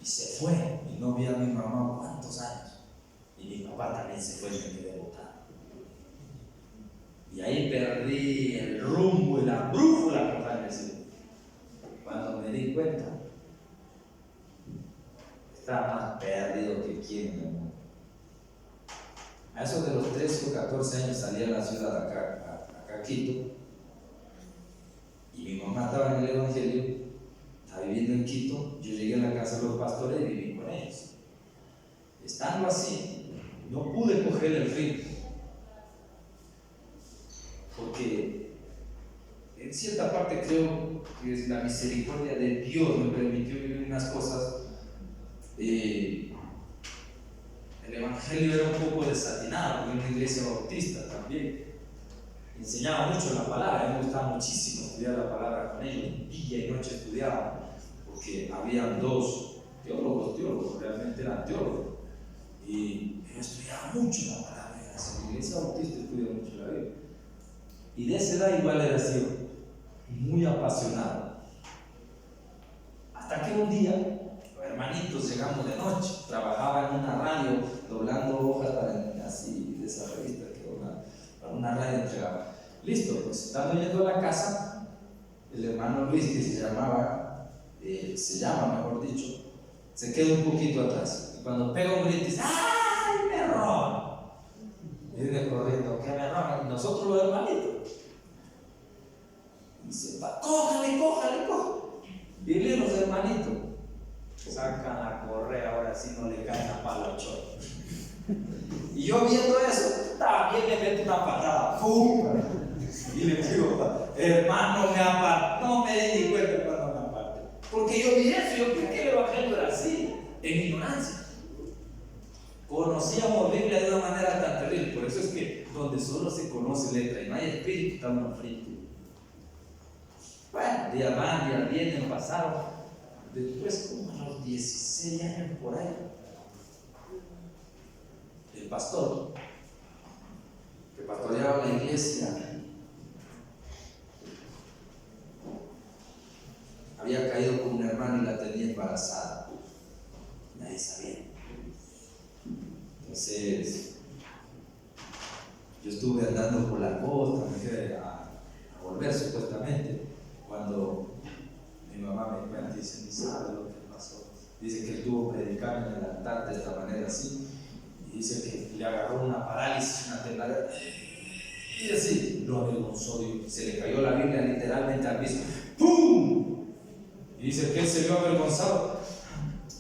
Y se fue, y no vi a mi mamá cuántos años. Y mi papá también se fue y me quedé botado. Y ahí perdí el rumbo y la brújula, por tal decir. Cuando me di cuenta, estaba más perdido que quien en el mundo. A eso de los 13 o 14 años salí a la ciudad de acá a Quito, y mi mamá estaba en el evangelio, estaba viviendo en Quito. Yo llegué a la casa de los pastores y viví con ellos. Estando así, no pude coger el ritmo, porque en cierta parte creo que es la misericordia de Dios me permitió vivir unas cosas. El evangelio era un poco desatinado, porque era una iglesia bautista también. Enseñaba mucho la palabra, a mí me gustaba muchísimo estudiar la palabra con ellos, día y noche estudiaba, porque habían 2 teólogos, realmente eran teólogos, y yo estudiaba mucho la palabra. La iglesia bautista estudia mucho la Biblia, y de esa edad igual era así, muy apasionado, hasta que un día los hermanitos llegamos de noche, trabajaba en una radio doblando hojas para así de esa revista que doblaba, para una radio entregaba. Listo, pues estando yendo a la casa, el hermano Luis, que se llama mejor dicho, se queda un poquito atrás, y cuando pega un grito dice: ¡ay, me roban! Y viene corriendo: ¿qué me roban? Y nosotros los hermanitos, y dice: cójale. Y los hermanitos sacan a correr, ahora sí no le caen a palo al chorro. Y yo viendo eso, también le meto una patada, ¡pum! Y le digo: hermano, no me di ni cuenta cuando me aparté. Porque yo vi eso, yo creí que el evangelio era así, en ignorancia. Conocíamos Biblia de una manera tan terrible. Por eso es que donde solo se conoce letra y no hay espíritu, está uno frito. Bueno, días van, días vienen, pasaron. Después, como a los 16 años por ahí, el pastor que pastoreaba la iglesia había caído con una hermana y la tenía embarazada. Nadie sabía. Entonces, yo estuve andando por la costa, me fui a volver supuestamente, cuando mi mamá me cuenta y dice: ni sabe lo que pasó. Dice que estuvo predicando en el altar de esta manera así, y dice que le agarró una parálisis, una tembladera, y así lo avergonzó, y se le cayó la Biblia literalmente al piso. ¡Pum! Y dice que él se vio avergonzado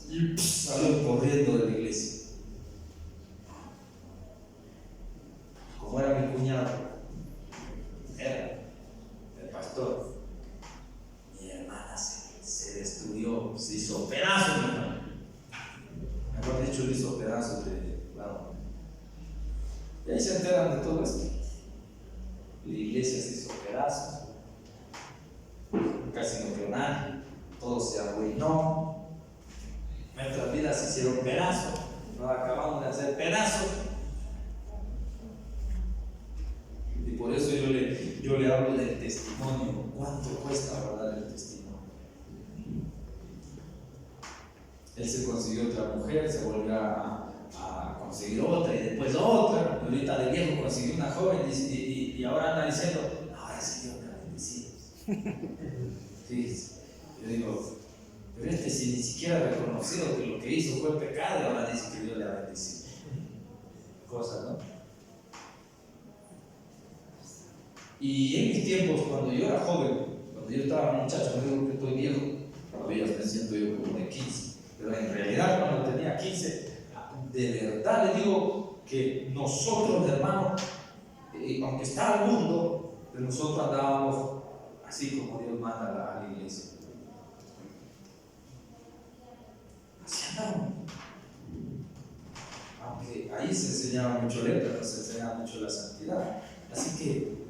y salió corriendo de la iglesia. Como era mi cuñado, era el pastor, mi hermana se se hizo pedazos, mi hermano. Mejor dicho, le hizo pedazos de varón. Y ahí se enteran de todo esto. La iglesia se hizo pedazos. Casi no quedó nadie. Todo se arruinó. Nuestras vidas se hicieron pedazos. Nos acabamos de hacer pedazos. Y por eso yo le hablo del testimonio. ¿Cuánto cuesta guardar el testimonio? Él se consiguió otra mujer, se volvió a conseguir otra y después otra. Y ahorita de viejo consiguió una joven y ahora anda diciendo, ahora sí Dios me ha bendecido. Fíjense, yo digo, pero si ni siquiera ha reconocido que lo que hizo fue pecado y ahora dice que Dios le ha bendecido. Cosas, ¿no? Y en mis tiempos, cuando yo era joven, cuando yo estaba muchacho, no digo que estoy viejo, todavía me siento yo como de 15, pero en realidad cuando tenía 15, de verdad les digo que nosotros, hermanos, aunque está el mundo, pero nosotros andábamos así como Dios manda a la iglesia. Así andábamos. Aunque ahí se enseñaba mucho letra, no se enseñaba mucho la santidad. Así que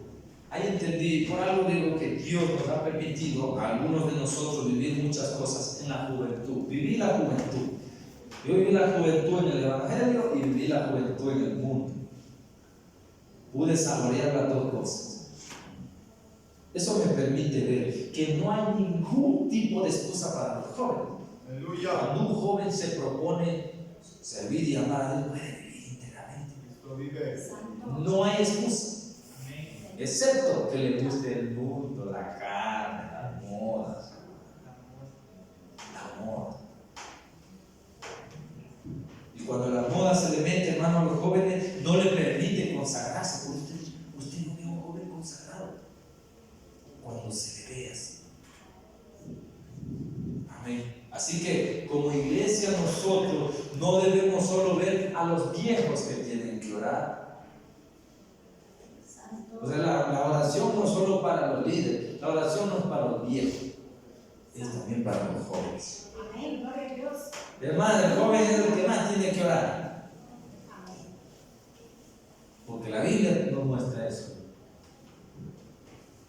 ahí entendí, por algo digo que Dios nos ha permitido a algunos de nosotros vivir muchas cosas en la juventud. Viví la juventud. Yo viví la juventud en el Evangelio y viví la juventud en el mundo. Pude saborear las dos cosas. Eso me permite ver que no hay ningún tipo de excusa para los jóvenes. Aleluya. Cuando un joven se propone servir y amar a Dios, puede vivir íntegramente. Cristo vive. No hay excusa. Excepto que le guste el mundo, la carne, las modas. La moda. Y cuando la moda se le mete, hermano, a los jóvenes, no le permite consagrarse. Usted no ve a un joven consagrado cuando se le ve así. Amén. Así que como iglesia nosotros no debemos solo ver a los viejos que tienen que orar. O sea, la oración no es solo para los líderes, la oración no es para los viejos, es también para los jóvenes. Amén, gloria a Dios. Hermano, el joven es el que más tiene que orar. Porque la Biblia nos muestra eso.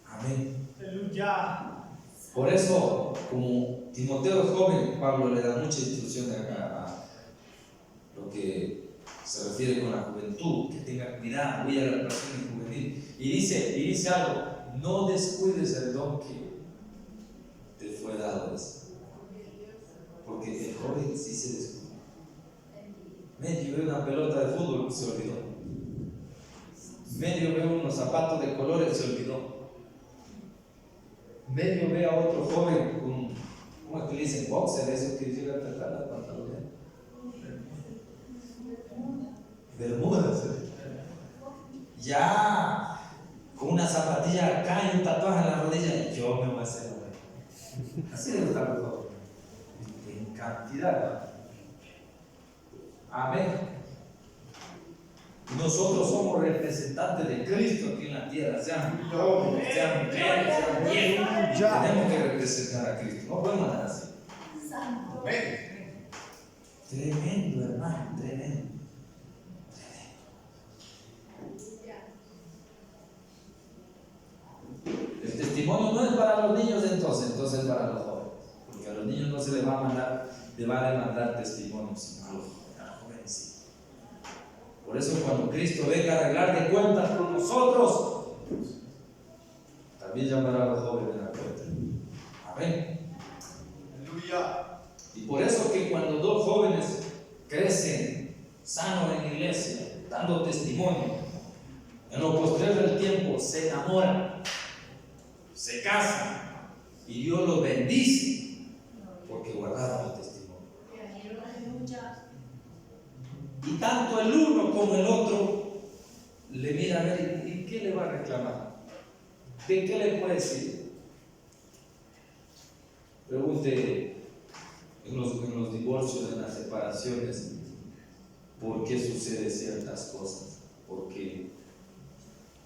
Amén. Aleluya. Por eso, como Timoteo es joven, Pablo le da mucha instrucción acá a lo que se refiere con la juventud, que tenga cuidado, huya de la relación juvenil. Y dice algo, no descuides el don que te fue dado. Porque el joven sí se descuida. Medio ve una pelota de fútbol, se olvidó. Medio ve unos zapatos de colores, se olvidó. Medio ve a otro joven con, ¿cómo es que le dicen? Boxer, eso que llega a tratar la pantaloneta. Bermudas. Ya con una zapatilla acá y un tatuaje en la rodilla, yo me voy a hacer una. Así debe estar los jóvenes. En cantidad. Amén. Nosotros somos representantes de Cristo aquí en la tierra, sean jóvenes, sean mujeres, sean viejos, tenemos que representar a Cristo, no podemos andar así. Amén. Tremendo, hermano, tremendo. El testimonio no es para los niños entonces es para los jóvenes, porque a los niños no se les va a demandar testimonio, sino a los jóvenes sí. Por eso cuando Cristo venga a arreglar de cuentas con nosotros, también llamará a los jóvenes a cuenta. Amén. Aleluya. Y por eso que cuando dos jóvenes crecen sanos en la iglesia, dando testimonio, en lo posterior del tiempo se enamoran, se casan y Dios los bendice porque guardaron el testimonio. Y tanto el uno como el otro le mira a ver, ¿y qué le va a reclamar? ¿De qué le puede decir? Pregunte en los divorcios, en las separaciones, ¿por qué sucede ciertas cosas? Porque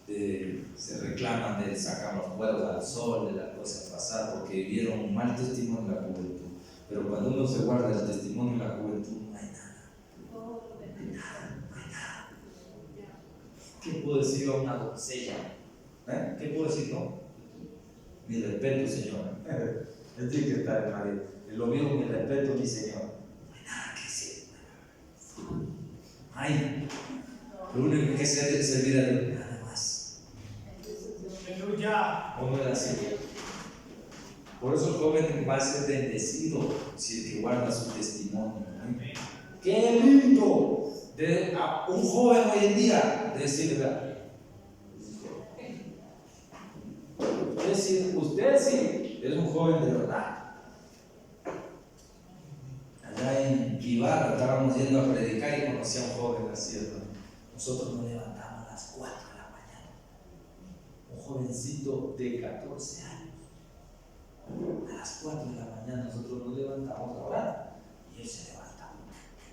se reclaman de sacar los huevos al sol, de las cosas pasadas, porque vivieron un mal testimonio en la juventud. Pero cuando uno se guarda el testimonio en la juventud, no hay nada. ¿Qué puedo decir a una doncella? ¿Qué puedo decir? No. Mi respeto, señora. Él tiene que estar en María. Lo mismo, mi respeto, mi señor. No hay nada que decir. Ay, lo único que sé es servir a Dios, nada más. Aleluya. ¿Cómo es así? Por eso el joven va a ser bendecido si es que guarda su testimonio. Amén. ¡Qué lindo! De a un joven hoy en día de decirle, usted sí es un joven de verdad. Allá en Ibarra estábamos yendo a predicar y conocí a un joven así, ¿no? Nosotros nos levantamos a las 4 de la mañana. Un jovencito de 14 años. A las 4 de la mañana nosotros nos levantamos a orar y él se levantaba.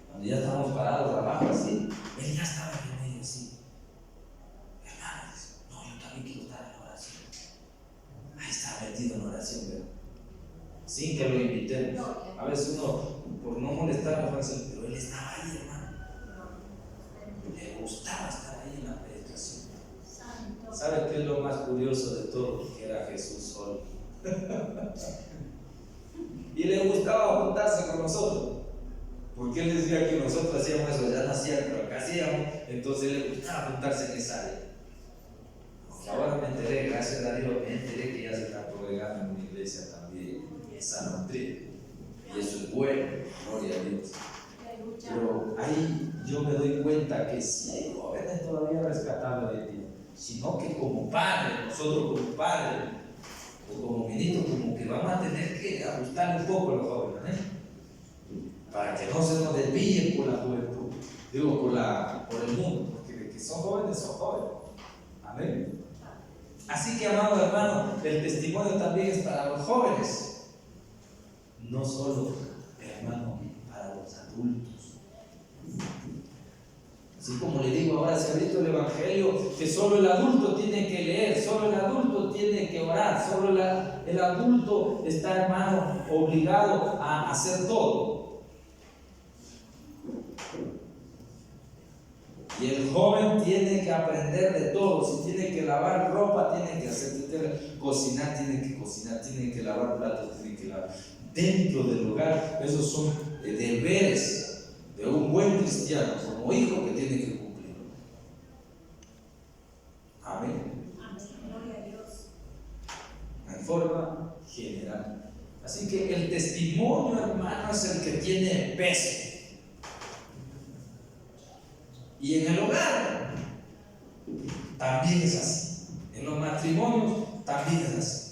Cuando ya estábamos parados abajo así, él ya estaba en medio así. Hermanos, no, yo también quiero estar en oración. Ahí está metido en oración, pero sin que lo invitemos. A veces uno, por no molestar a Francés, pero él estaba ahí, hermano. Le gustaba estar ahí en la predicación. ¿Sabe qué es lo más curioso de todo? Que era Jesús solo. Y le gustaba juntarse con nosotros, porque él decía que nosotros hacíamos eso, ya no hacían, pero acá hacíamos, entonces le gustaba juntarse en esa área. Ahora me enteré, gracias a Dios, me enteré que ya se está congregando en una iglesia también, en San Andrés, y eso es bueno, gloria a Dios. Pero ahí yo me doy cuenta que si hay jóvenes todavía rescatables de ti, sino que como padre, nosotros como padres, o como ministros, como que vamos a tener que ajustar un poco a los jóvenes, para que no se nos desvíen por la juventud, digo, por el mundo, porque de que son jóvenes, son jóvenes. Amén. Así que, amados hermanos, el testimonio también es para los jóvenes, no solo, hermano, para los adultos. Así como le digo ahora, se ha visto el Evangelio que solo el adulto tiene que leer, solo el adulto tiene que orar, solo el adulto está, hermano, obligado a hacer todo. Y el joven tiene que aprender de todo. Si tiene que lavar ropa, tiene que hacer, si tiene que cocinar, tiene que lavar platos, tiene que lavar. Dentro del hogar, esos son deberes de un buen cristiano, como hijo, que tiene que cumplir. Amén. Gloria a Dios. En forma general. Así que el testimonio, hermano, es el que tiene peso. Y en el hogar también es así. En los matrimonios también es así.